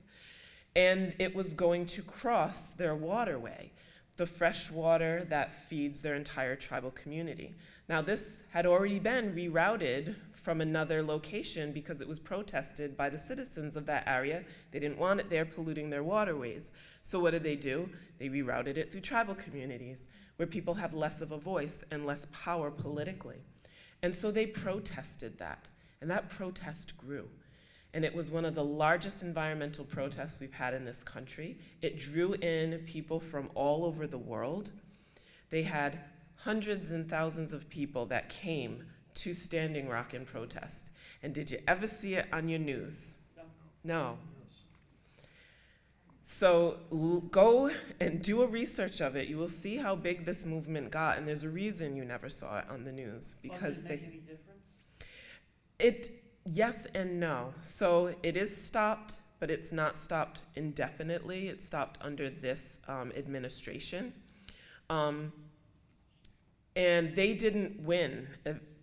And it was going to cross their waterway, the fresh water that feeds their entire tribal community. Now this had already been rerouted from another location because it was protested by the citizens of that area. They didn't want it there polluting their waterways. So what did? They rerouted it through tribal communities where people have less of a voice and less power politically. And so they protested that, and that protest grew. And it was one of the largest environmental protests we've had in this country. It drew in people from all over the world. They had hundreds and thousands of people that came to Standing Rock in protest. And did you ever see it on your news? No. So go and do a research of it. You will see how big this movement got, and there's a reason you never saw it on the news, because Make any difference? Yes and no. So it is stopped, but it's not stopped indefinitely. It's stopped under this administration. And they didn't win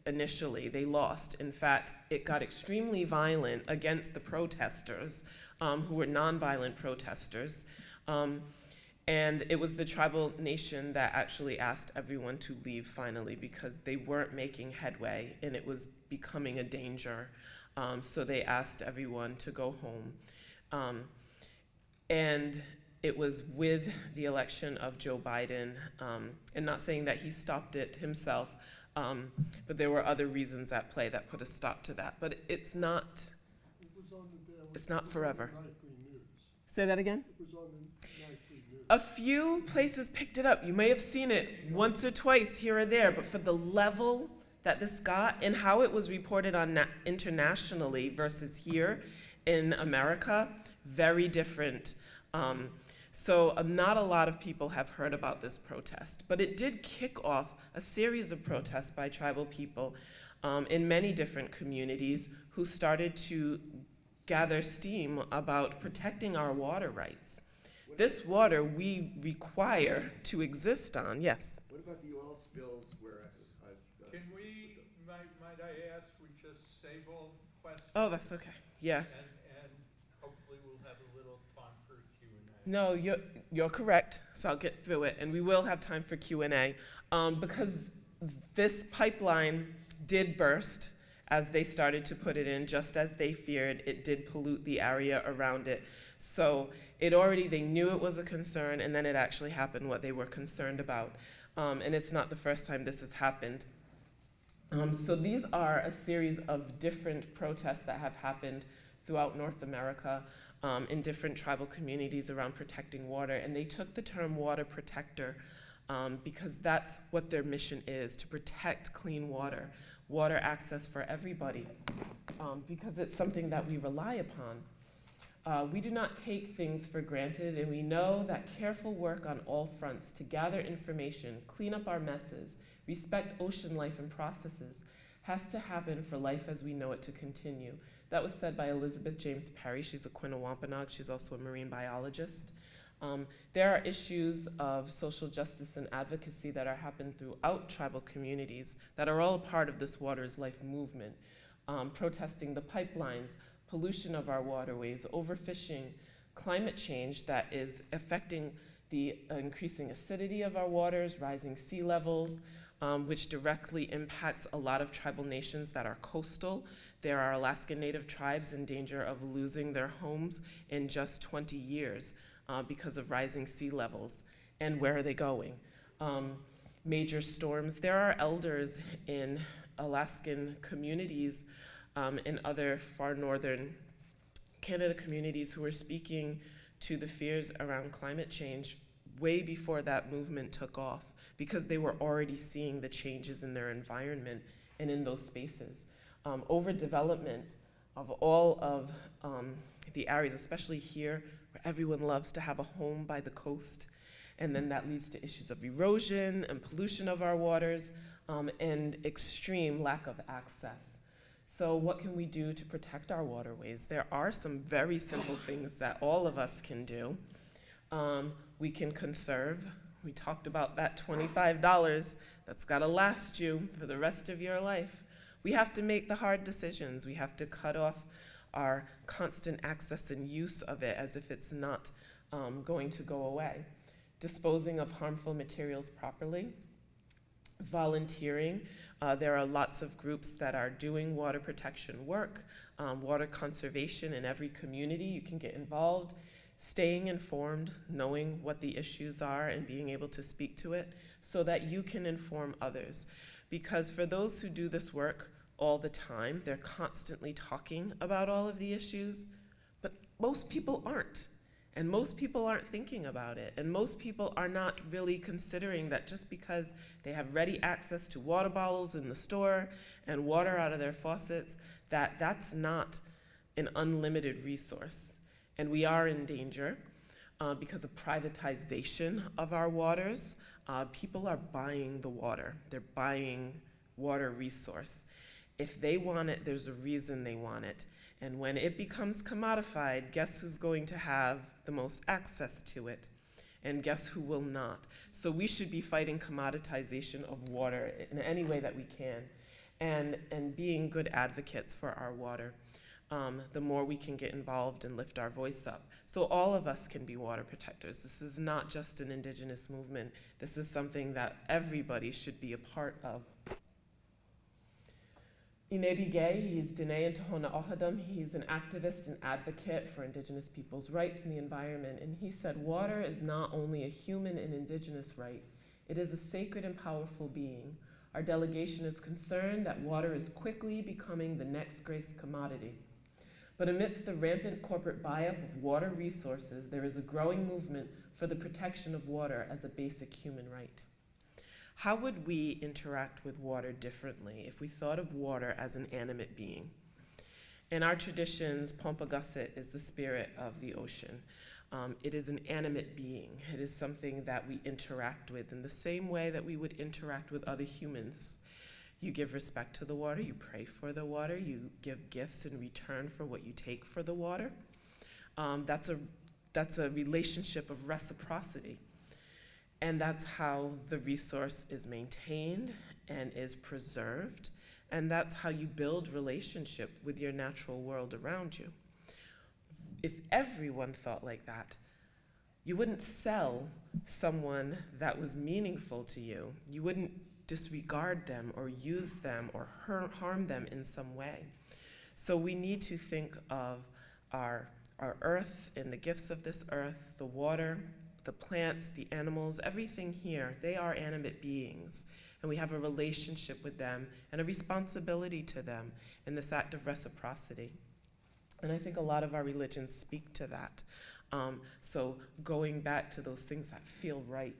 initially. They lost. In fact, it got extremely violent against the protesters, who were nonviolent protesters. And it was the tribal nation that actually asked everyone to leave finally because they weren't making headway and it was becoming a danger. So they asked everyone to go home. And it was with the election of Joe Biden, and not saying that he stopped it himself, but there were other reasons at play that put a stop to that. But it's not forever. Say that again? It was on the nightly news. A few places picked it up. You may have seen it once or twice here or there, but for the level that this got and how it was reported on internationally versus here in America, very different. So not a lot of people have heard about this protest, but it did kick off a series of protests by tribal people in many different communities who started to gather steam about protecting our water rights. This water we require to exist on, yes. What about the oil spills where Can we, might I ask, we just save all questions? Oh, that's okay, yeah. And hopefully we'll have a little time for Q&A. No, you're correct, so I'll get through it, and we will have time for Q&A, because this pipeline did burst as they started to put it in, just as they feared. It did pollute the area around it. So they knew it was a concern, and then it actually happened what they were concerned about. And it's not the first time this has happened. So these are a series of different protests that have happened throughout North America in different tribal communities around protecting water. And they took the term water protector because that's what their mission is, to protect clean water, water access for everybody, because it's something that we rely upon. We do not take things for granted, and we know that careful work on all fronts to gather information, clean up our messes, respect ocean life and processes has to happen for life as we know it to continue. That was said by Elizabeth James Perry. She's a Quinawampanoag. She's also a marine biologist. There are issues of social justice and advocacy that are happening throughout tribal communities that are all a part of this Water is Life movement, protesting the pipelines, pollution of our waterways, overfishing, climate change that is affecting the increasing acidity of our waters, rising sea levels, which directly impacts a lot of tribal nations that are coastal. There are Alaskan Native tribes in danger of losing their homes in just 20 years because of rising sea levels. And where are they going? Major storms. There are elders in Alaskan communities and other far northern Canada communities who are speaking to the fears around climate change way before that movement took off, because they were already seeing the changes in their environment and in those spaces. Overdevelopment of all of the areas, especially here, where everyone loves to have a home by the coast, and then that leads to issues of erosion and pollution of our waters, and extreme lack of access. So what can we do to protect our waterways? There are some very simple things that all of us can do. We can conserve. We talked about that $25 that's gotta last you for the rest of your life. We have to make the hard decisions. We have to cut off our constant access and use of it as if it's not going to go away. Disposing of harmful materials properly. Volunteering. There are lots of groups that are doing water protection work, water conservation in every community. You can get involved. Staying informed, knowing what the issues are and being able to speak to it so that you can inform others. Because for those who do this work all the time, they're constantly talking about all of the issues, but most people aren't. And most people aren't thinking about it. And most people are not really considering that just because they have ready access to water bottles in the store and water out of their faucets, that that's not an unlimited resource. And we are in danger because of privatization of our waters. People are buying the water. They're buying water resource. If they want it, there's a reason they want it. And when it becomes commodified, guess who's going to have the most access to it? And guess who will not? So we should be fighting commoditization of water in any way that we can, and being good advocates for our water. The more we can get involved and lift our voice up. So all of us can be water protectors. This is not just an Indigenous movement. This is something that everybody should be a part of. Inebi Gay, he's Dene and Tohono O'odham. He's an activist and advocate for Indigenous people's rights and the environment. And he said, water is not only a human and Indigenous right, it is a sacred and powerful being. Our delegation is concerned that water is quickly becoming the next great commodity. But amidst the rampant corporate buy-up of water resources, there is a growing movement for the protection of water as a basic human right. How would we interact with water differently if we thought of water as an animate being? In our traditions, Pompagasset is the spirit of the ocean. It is an animate being. It is something that we interact with in the same way that we would interact with other humans. You give respect to the water, you pray for the water, you give gifts in return for what you take for the water. That's a relationship of reciprocity. And that's how the resource is maintained and is preserved. And that's how you build relationship with your natural world around you. If everyone thought like that, you wouldn't sell someone that was meaningful to you. You wouldn't disregard them or use them or harm them in some way. So we need to think of our earth and the gifts of this earth, the water, the plants, the animals, everything here, they are animate beings. And we have a relationship with them and a responsibility to them in this act of reciprocity. And I think a lot of our religions speak to that. So going back to those things that feel right.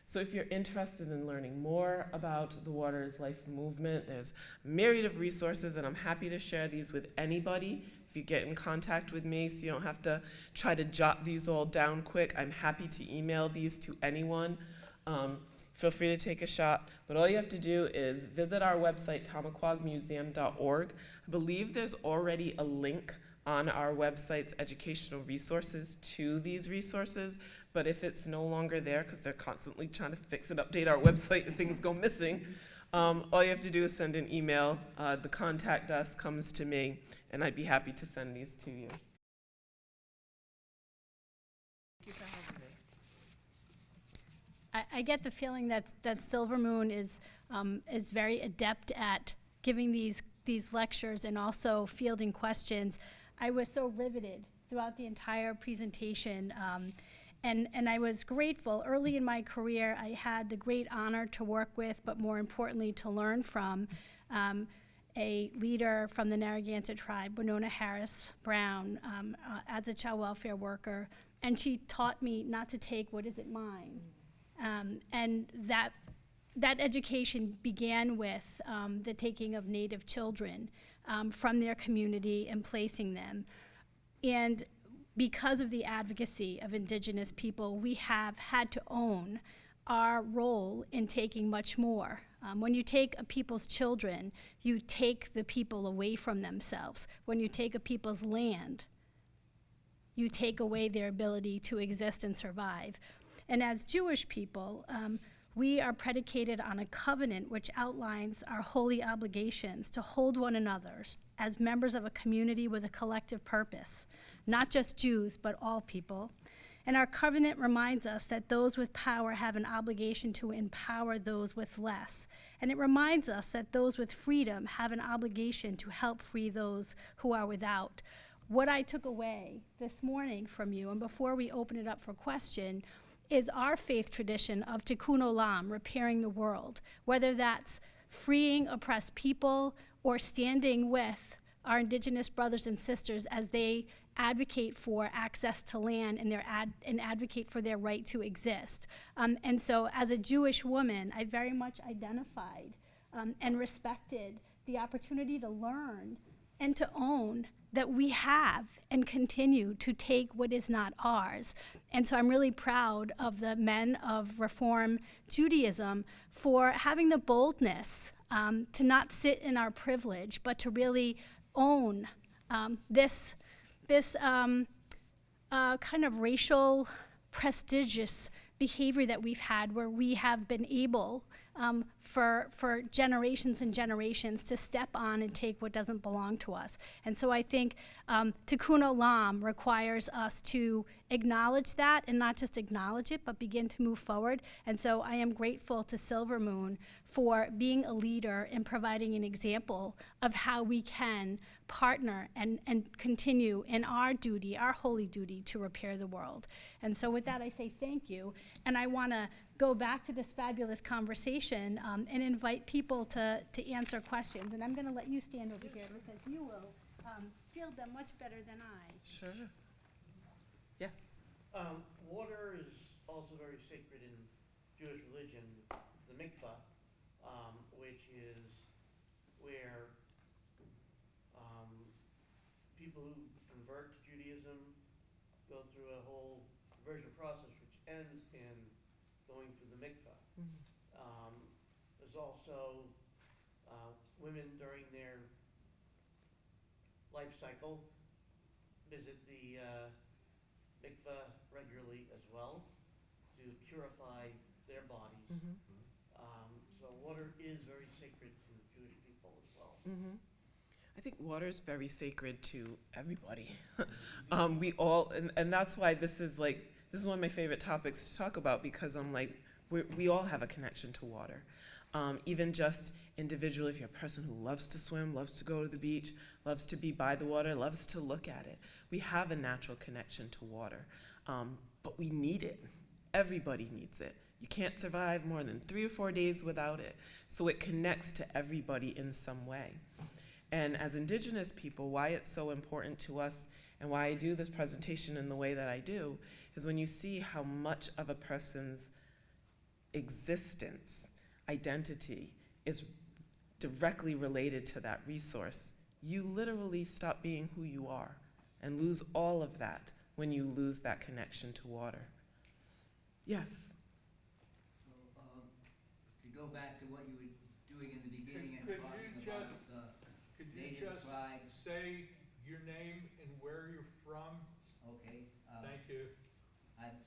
So if you're interested in learning more about the Water is Life movement, there's a myriad of resources, and I'm happy to share these with anybody. If you get in contact with me, so you don't have to try to jot these all down quick, I'm happy to email these to anyone. Feel free to take a shot, but all you have to do is visit our website, tamaquagmuseum.org. I believe there's already a link on our website's educational resources to these resources, but if it's no longer there, because they're constantly trying to fix and update our website and things go missing, all you have to do is send an email. The contact us comes to me, and I'd be happy to send these to you. Thank you for having me. I get the feeling that Silvermoon is very adept at giving these lectures and also fielding questions. I was so riveted throughout the entire presentation, and I was grateful. Early in my career, I had the great honor to work with, but more importantly, to learn from a leader from the Narragansett tribe, Winona Harris Brown, as a child welfare worker, and she taught me not to take what isn't mine. And that education began with the taking of Native children from their community and placing them. And because of the advocacy of Indigenous people, we have had to own our role in taking much more. When you take a people's children, you take the people away from themselves. When you take a people's land, you take away their ability to exist and survive. And as Jewish people, we are predicated on a covenant which outlines our holy obligations to hold one another as members of a community with a collective purpose, not just Jews, but all people. And our covenant reminds us that those with power have an obligation to empower those with less. And it reminds us that those with freedom have an obligation to help free those who are without. What I took away this morning from you, and before we open it up for question, is our faith tradition of tikkun olam, repairing the world, whether that's freeing oppressed people or standing with our Indigenous brothers and sisters as they advocate for access to land and advocate for their right to exist. And so as a Jewish woman, I very much identified and respected the opportunity to learn and to own that we have and continue to take what is not ours. And so I'm really proud of the men of Reform Judaism for having the boldness to not sit in our privilege, but to really own this kind of racial, prestigious behavior that we've had, where we have been able for generations and generations to step on and take what doesn't belong to us. And so I think tikkun olam requires us to acknowledge that, and not just acknowledge it, but begin to move forward. And so I am grateful to Silvermoon for being a leader and providing an example of how we can partner and continue in our duty, our holy duty, to repair the world. And so with that, I say thank you. And I want to go back to this fabulous conversation and invite people to answer questions. And I'm going to let you stand over here because you will field them much better than I. Sure. Yes. Water is also very sacred in Jewish religion, the mikvah, which is where people who convert to Judaism go through a whole conversion process, which ends in going through the mikvah. There's also women during their life cycle visit the mikvah regularly as well to purify their bodies. So water is very sacred to Jewish people as well. I think water is very sacred to everybody. We all, and that's why this is one of my favorite topics to talk about, because I'm like, we all have a connection to water. Even just individually, if you're a person who loves to swim, loves to go to the beach, loves to be by the water, loves to look at it, we have a natural connection to water. But we need it. Everybody needs it. You can't survive more than 3 or 4 days without it. So it connects to everybody in some way. And as Indigenous people, why it's so important to us and why I do this presentation in the way that I do is when you see how much of a person's existence, identity, is directly related to that resource, you literally stop being who you are and lose all of that when you lose that connection to water. Yes? So, to go back to what you were doing in the beginning and Could talking you about just- the Could you native just tribes. say your name and where you're from? Okay. Thank you. I'm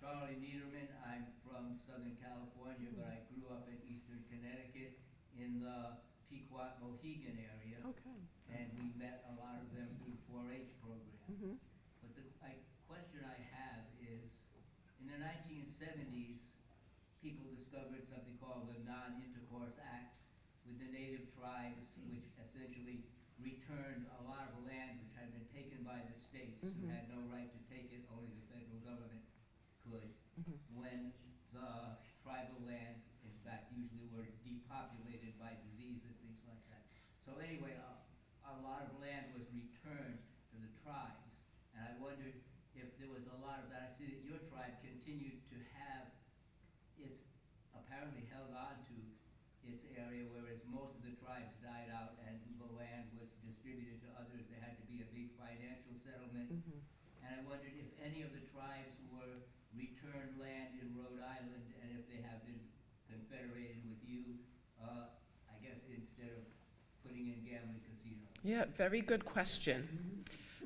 Charlie Niederman. I'm from Southern California, but I grew up in Eastern Connecticut in the Pequot Mohegan area. Okay. And we met a lot of them through the 4-H program. But the question I have is, in the 1970s, people discovered something called the Non-Intercourse Act with the native tribes, which essentially returned a lot of land which had been taken by the states, who had no right to take it, only the federal government could, when the tribal lands, in fact, usually were depopulated by disease and things like that. So anyway, a lot of land was returned to the tribes, and I wondered if there was a lot of that. I see that your tribe continued to have its, apparently held on to its area, whereas most of the tribes died out and the land was distributed to others. There had to be a big financial settlement. And I wondered if any of the tribes were returned land in Rhode Island, and if they have been confederated with you, I guess instead of putting in gambling casinos. Yeah, very good question.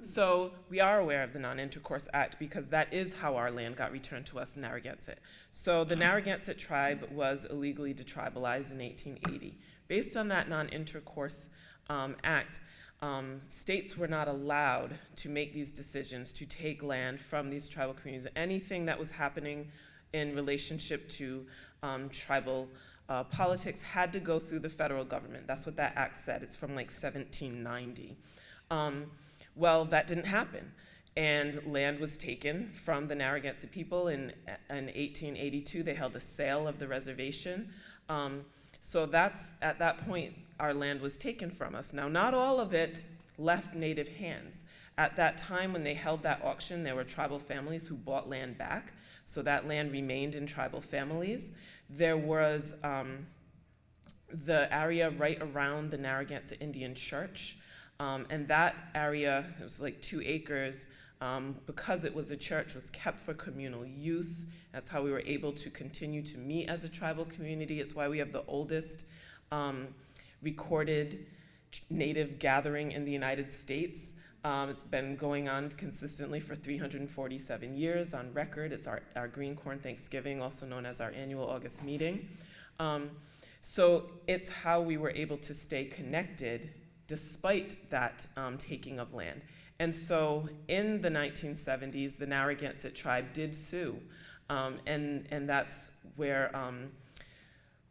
So we are aware of the Non-Intercourse Act because that is how our land got returned to us in Narragansett. So the Narragansett tribe was illegally detribalized in 1880. Based on that Non-Intercourse Act, states were not allowed to make these decisions to take land from these tribal communities. Anything that was happening in relationship to tribal politics had to go through the federal government. That's what that act said. It's from like 1790. Well, that didn't happen. And land was taken from the Narragansett people in 1882. They held a sale of the reservation. So that's, at that point, our land was taken from us. Now, not all of it left native hands. At that time, when they held that auction, there were tribal families who bought land back. So that land remained in tribal families. There was the area right around the Narragansett Indian Church. And that area, it was like 2 acres, because it was a church, was kept for communal use. That's how we were able to continue to meet as a tribal community. It's why we have the oldest recorded native gathering in the United States. It's been going on consistently for 347 years on record. It's our Green Corn Thanksgiving, also known as our annual August meeting. So it's how we were able to stay connected despite that taking of land. And so in the 1970s, the Narragansett tribe did sue. And that's where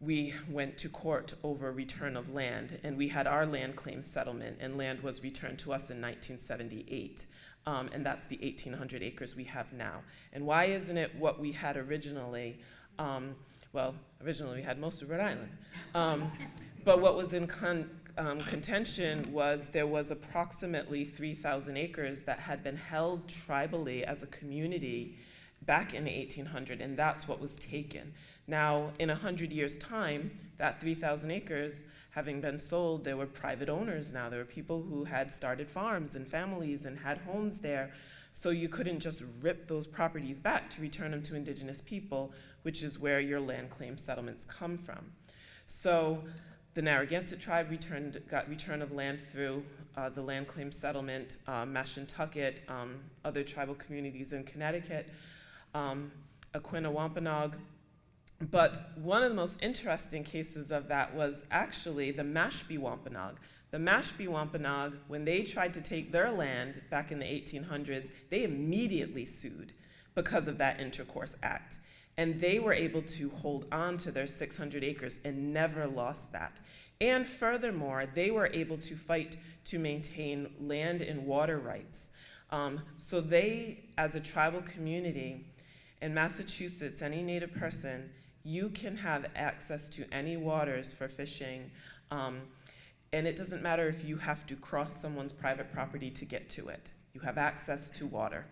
we went to court over return of land. And we had our land claim settlement, and land was returned to us in 1978. And that's the 1,800 acres we have now. And why isn't it what we had originally? Well, originally we had most of Rhode Island. But what was in contention was there was approximately 3,000 acres that had been held tribally as a community back in the 1800, and that's what was taken. Now, in 100 years' time, that 3,000 acres having been sold, there were private owners now. There were people who had started farms and families and had homes there. So you couldn't just rip those properties back to return them to Indigenous people, which is where your land claim settlements come from. So the Narragansett tribe got return of land through the land claim settlement, Mashantucket, other tribal communities in Connecticut, Aquinnah-Wampanoag. But one of the most interesting cases of that was actually the Mashpee-Wampanoag. The Mashpee-Wampanoag, when they tried to take their land back in the 1800s, they immediately sued because of that Intercourse Act. And they were able to hold on to their 600 acres and never lost that. And furthermore, they were able to fight to maintain land and water rights. So they, as a tribal community, in Massachusetts, any Native person, you can have access to any waters for fishing. And it doesn't matter if you have to cross someone's private property to get to it. You have access to water.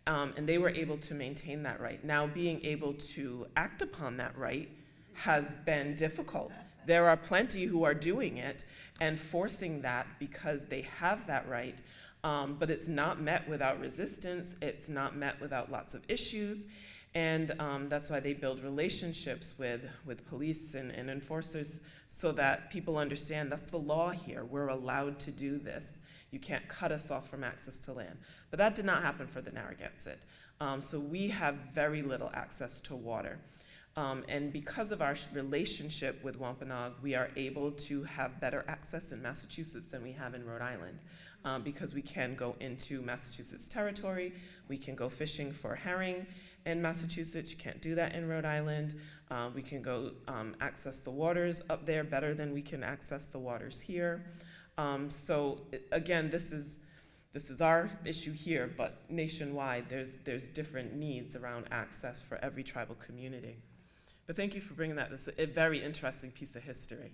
And they were able to maintain that right. Now, being able to act upon that right has been difficult. There are plenty who are doing it and forcing that because they have that right, but it's not met without resistance. It's not met without lots of issues. And that's why they build relationships with police and enforcers so that people understand that's the law here. We're allowed to do this. You can't cut us off from access to land. But that did not happen for the Narragansett. So we have very little access to water. And because of our relationship with Wampanoag, we are able to have better access in Massachusetts than we have in Rhode Island. Because we can go into Massachusetts territory, we can go fishing for herring in Massachusetts. You can't do that in Rhode Island. We can go access the waters up there better than we can access the waters here. So again, this is our issue here, but nationwide, there's different needs around access for every tribal community. But thank you for bringing that. This is a very interesting piece of history.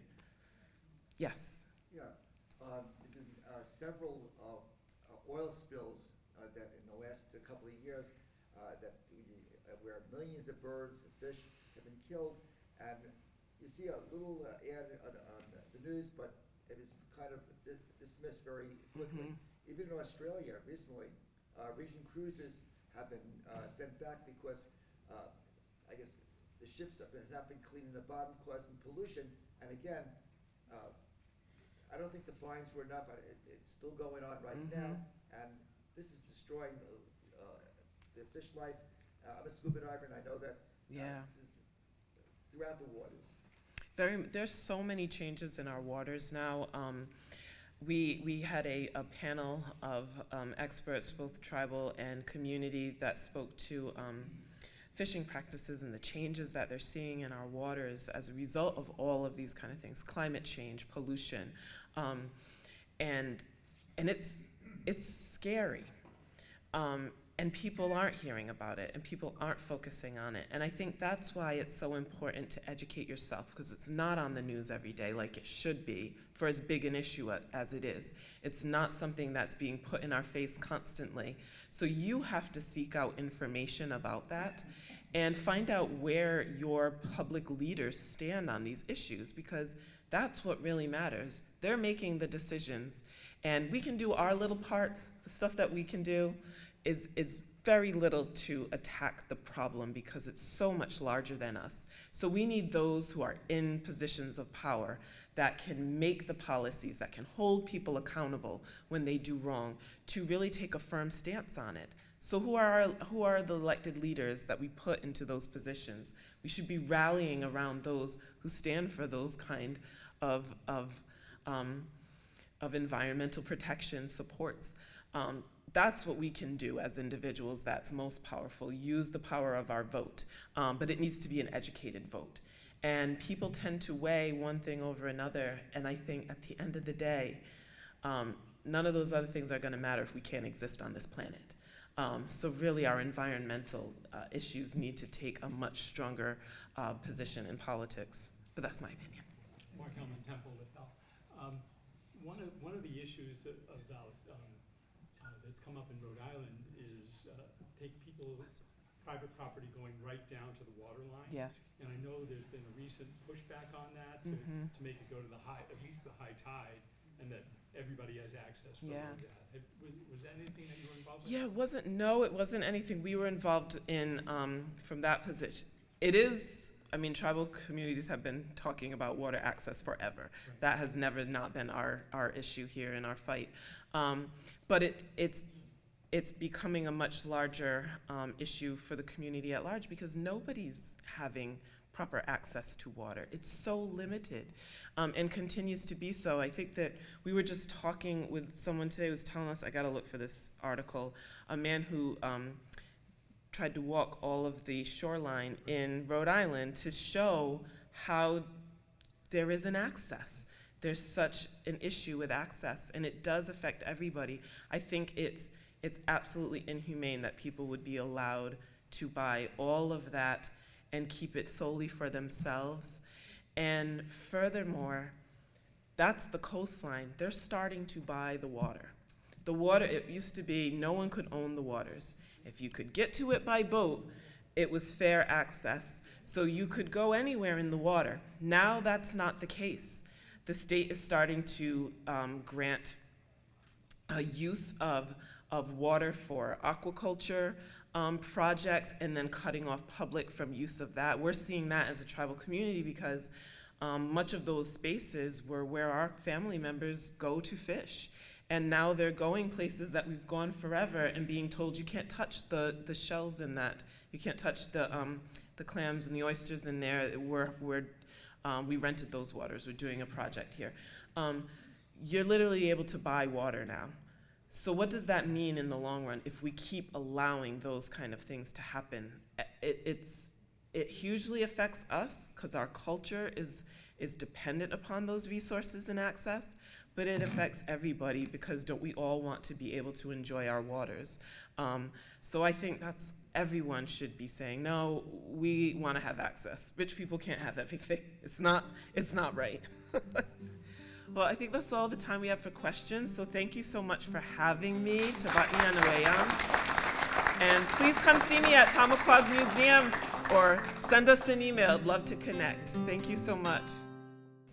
Yes. Yeah, there's been several oil spills that in the last couple of years where millions of birds and fish have been killed, and you see a little ad on the news, but it is kind of dismissed very quickly. Even in Australia recently, region cruises have been sent back because I guess the ships have not been cleaning the bottom, causing pollution. And again, I don't think the fines were enough. It's still going on right now, and this is destroying the fish life. I'm a scuba diver, and I know that this is throughout the waters. There's so many changes in our waters now. We had a panel of experts, both tribal and community, that spoke to fishing practices and the changes that they're seeing in our waters as a result of all of these kind of things, climate change, pollution, and it's scary. And people aren't hearing about it, and people aren't focusing on it. And I think that's why it's so important to educate yourself, because it's not on the news every day like it should be for as big an issue as it is. It's not something that's being put in our face constantly. So you have to seek out information about that and find out where your public leaders stand on these issues, because that's what really matters. They're making the decisions, and we can do our little parts. The stuff that we can do is very little to attack the problem because it's so much larger than us. So we need those who are in positions of power that can make the policies, that can hold people accountable when they do wrong, to really take a firm stance on it. So who are the elected leaders that we put into those positions? We should be rallying around those who stand for those kind of environmental protection supports. That's what we can do as individuals that's most powerful, use the power of our vote, but it needs to be an educated vote. And people tend to weigh one thing over another, and I think at the end of the day, none of those other things are gonna matter if we can't exist on this planet. So really our environmental issues need to take a much stronger position in politics, but that's my opinion. Mark Hellman, Temple with Bell. One of the issues about that's come up in Rhode Island is take people private property going right down to the water line. Yeah. And I know there's been a recent pushback on that to make it go to the high, at least the high tide, and that everybody has access from Yeah. that. Was that anything that you were involved with? Yeah, it wasn't anything we were involved in from that position. It is, I mean, tribal communities have been talking about water access forever. Right. That has never not been our issue here in our fight. But it's becoming a much larger issue for the community at large because nobody's having proper access to water. It's so limited and continues to be so. I think that we were just talking with someone today who was telling us, I gotta look for this article, a man who tried to walk all of the shoreline in Rhode Island to show how there is an access. There's such an issue with access, and it does affect everybody. I think it's absolutely inhumane that people would be allowed to buy all of that and keep it solely for themselves. And furthermore, that's the coastline. They're starting to buy the water. The water, it used to be no one could own the waters. If you could get to it by boat, it was fair access. So you could go anywhere in the water. Now that's not the case. The state is starting to grant use of water for aquaculture projects and then cutting off public from use of that. We're seeing that as a tribal community because much of those spaces were where our family members go to fish. And now they're going places that we've gone forever and being told you can't touch the shells in that. You can't touch the clams and the oysters in there. We rented those waters. We're doing a project here. You're literally able to buy water now. So what does that mean in the long run if we keep allowing those kind of things to happen? It hugely affects us because our culture is dependent upon those resources and access, but it affects everybody because don't we all want to be able to enjoy our waters? So I think everyone should be saying, no, we want to have access. Rich people can't have everything. It's not right. Well, I think that's all the time we have for questions. So thank you so much for having me, Tabati Anawayam. And please come see me at Tamaquag Museum or send us an email. I'd love to connect. Thank you so much.